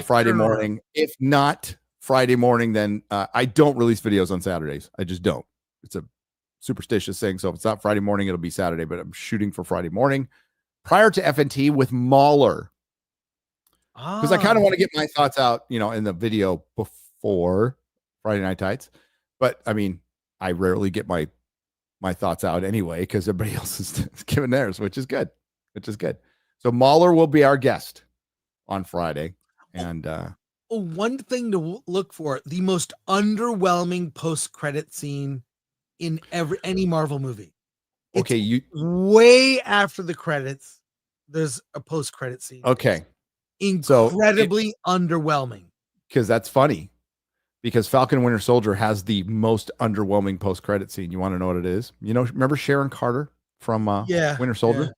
Friday morning. If not Friday morning, then I don't release videos on Saturdays. I just don't. It's a superstitious thing. So if it's not Friday morning, it'll be Saturday, but I'm shooting for Friday morning prior to FNT with Mahler. Because I kind of want to get my thoughts out, in the video before Friday Night Tights. But I mean, I rarely get my thoughts out anyway, because everybody else is giving theirs, which is good. So Mahler will be our guest on Friday. And one thing to look for, the most underwhelming post-credit scene in any Marvel movie. Okay, way after the credits, there's a post-credit scene. Okay. Incredibly underwhelming. Because that's funny. Because Falcon and Winter Soldier has the most underwhelming post-credit scene. You want to know what it is? Remember Sharon Carter from Winter Soldier? Yeah.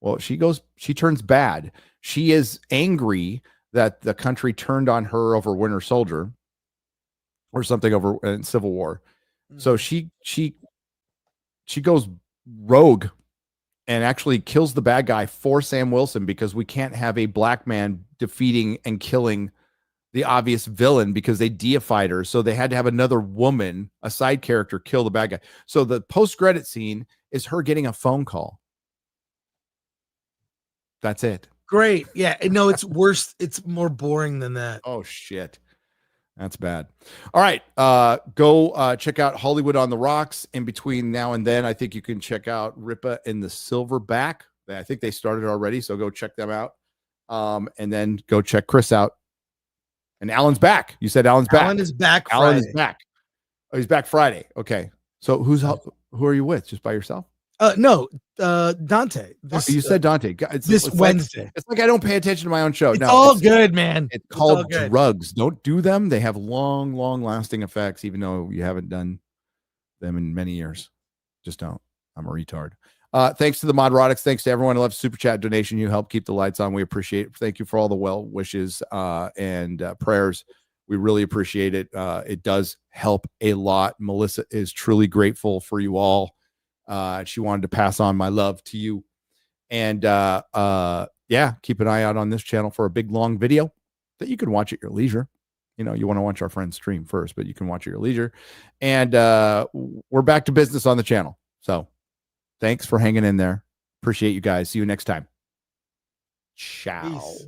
Well, she turns bad. She is angry that the country turned on her over Winter Soldier or something over in Civil War. Mm-hmm. So she goes rogue and actually kills the bad guy for Sam Wilson, because we can't have a black man defeating and killing the obvious villain because they deified her. So they had to have another woman, a side character, kill the bad guy. So the post-credit scene is her getting a phone call. That's it. Great. Yeah. No, it's worse. It's more boring than that. Oh, shit. That's bad. All right. Go check out Hollywood on the Rocks. In between now and then, I think you can check out Ripa and the Silverback. I think they started already, so go check them out. And then go check Chris out. And Alan's back. You said Alan's back. Alan is back. Alan is back. Oh, he's back Friday. Okay. So who are you with? Just by yourself? No, Dante. You said Dante. This Wednesday. It's like I don't pay attention to my own show. It's all good, man. It's called drugs. Don't do them. They have long, long-lasting effects, even though you haven't done them in many years. Just don't. I'm a retard. Thanks to the Modrotics. Thanks to everyone who left super chat donation. You help keep the lights on. We appreciate it. Thank you for all the well wishes and prayers. We really appreciate it. It does help a lot. Melissa is truly grateful for you all. She wanted to pass on my love to you. And yeah, keep an eye out on this channel for a big long video that you can watch at your leisure. You know, you want to watch our friends stream first, but you can watch at your leisure. And we're back to business on the channel. So thanks for hanging in there. Appreciate you guys. See you next time. Ciao. Peace.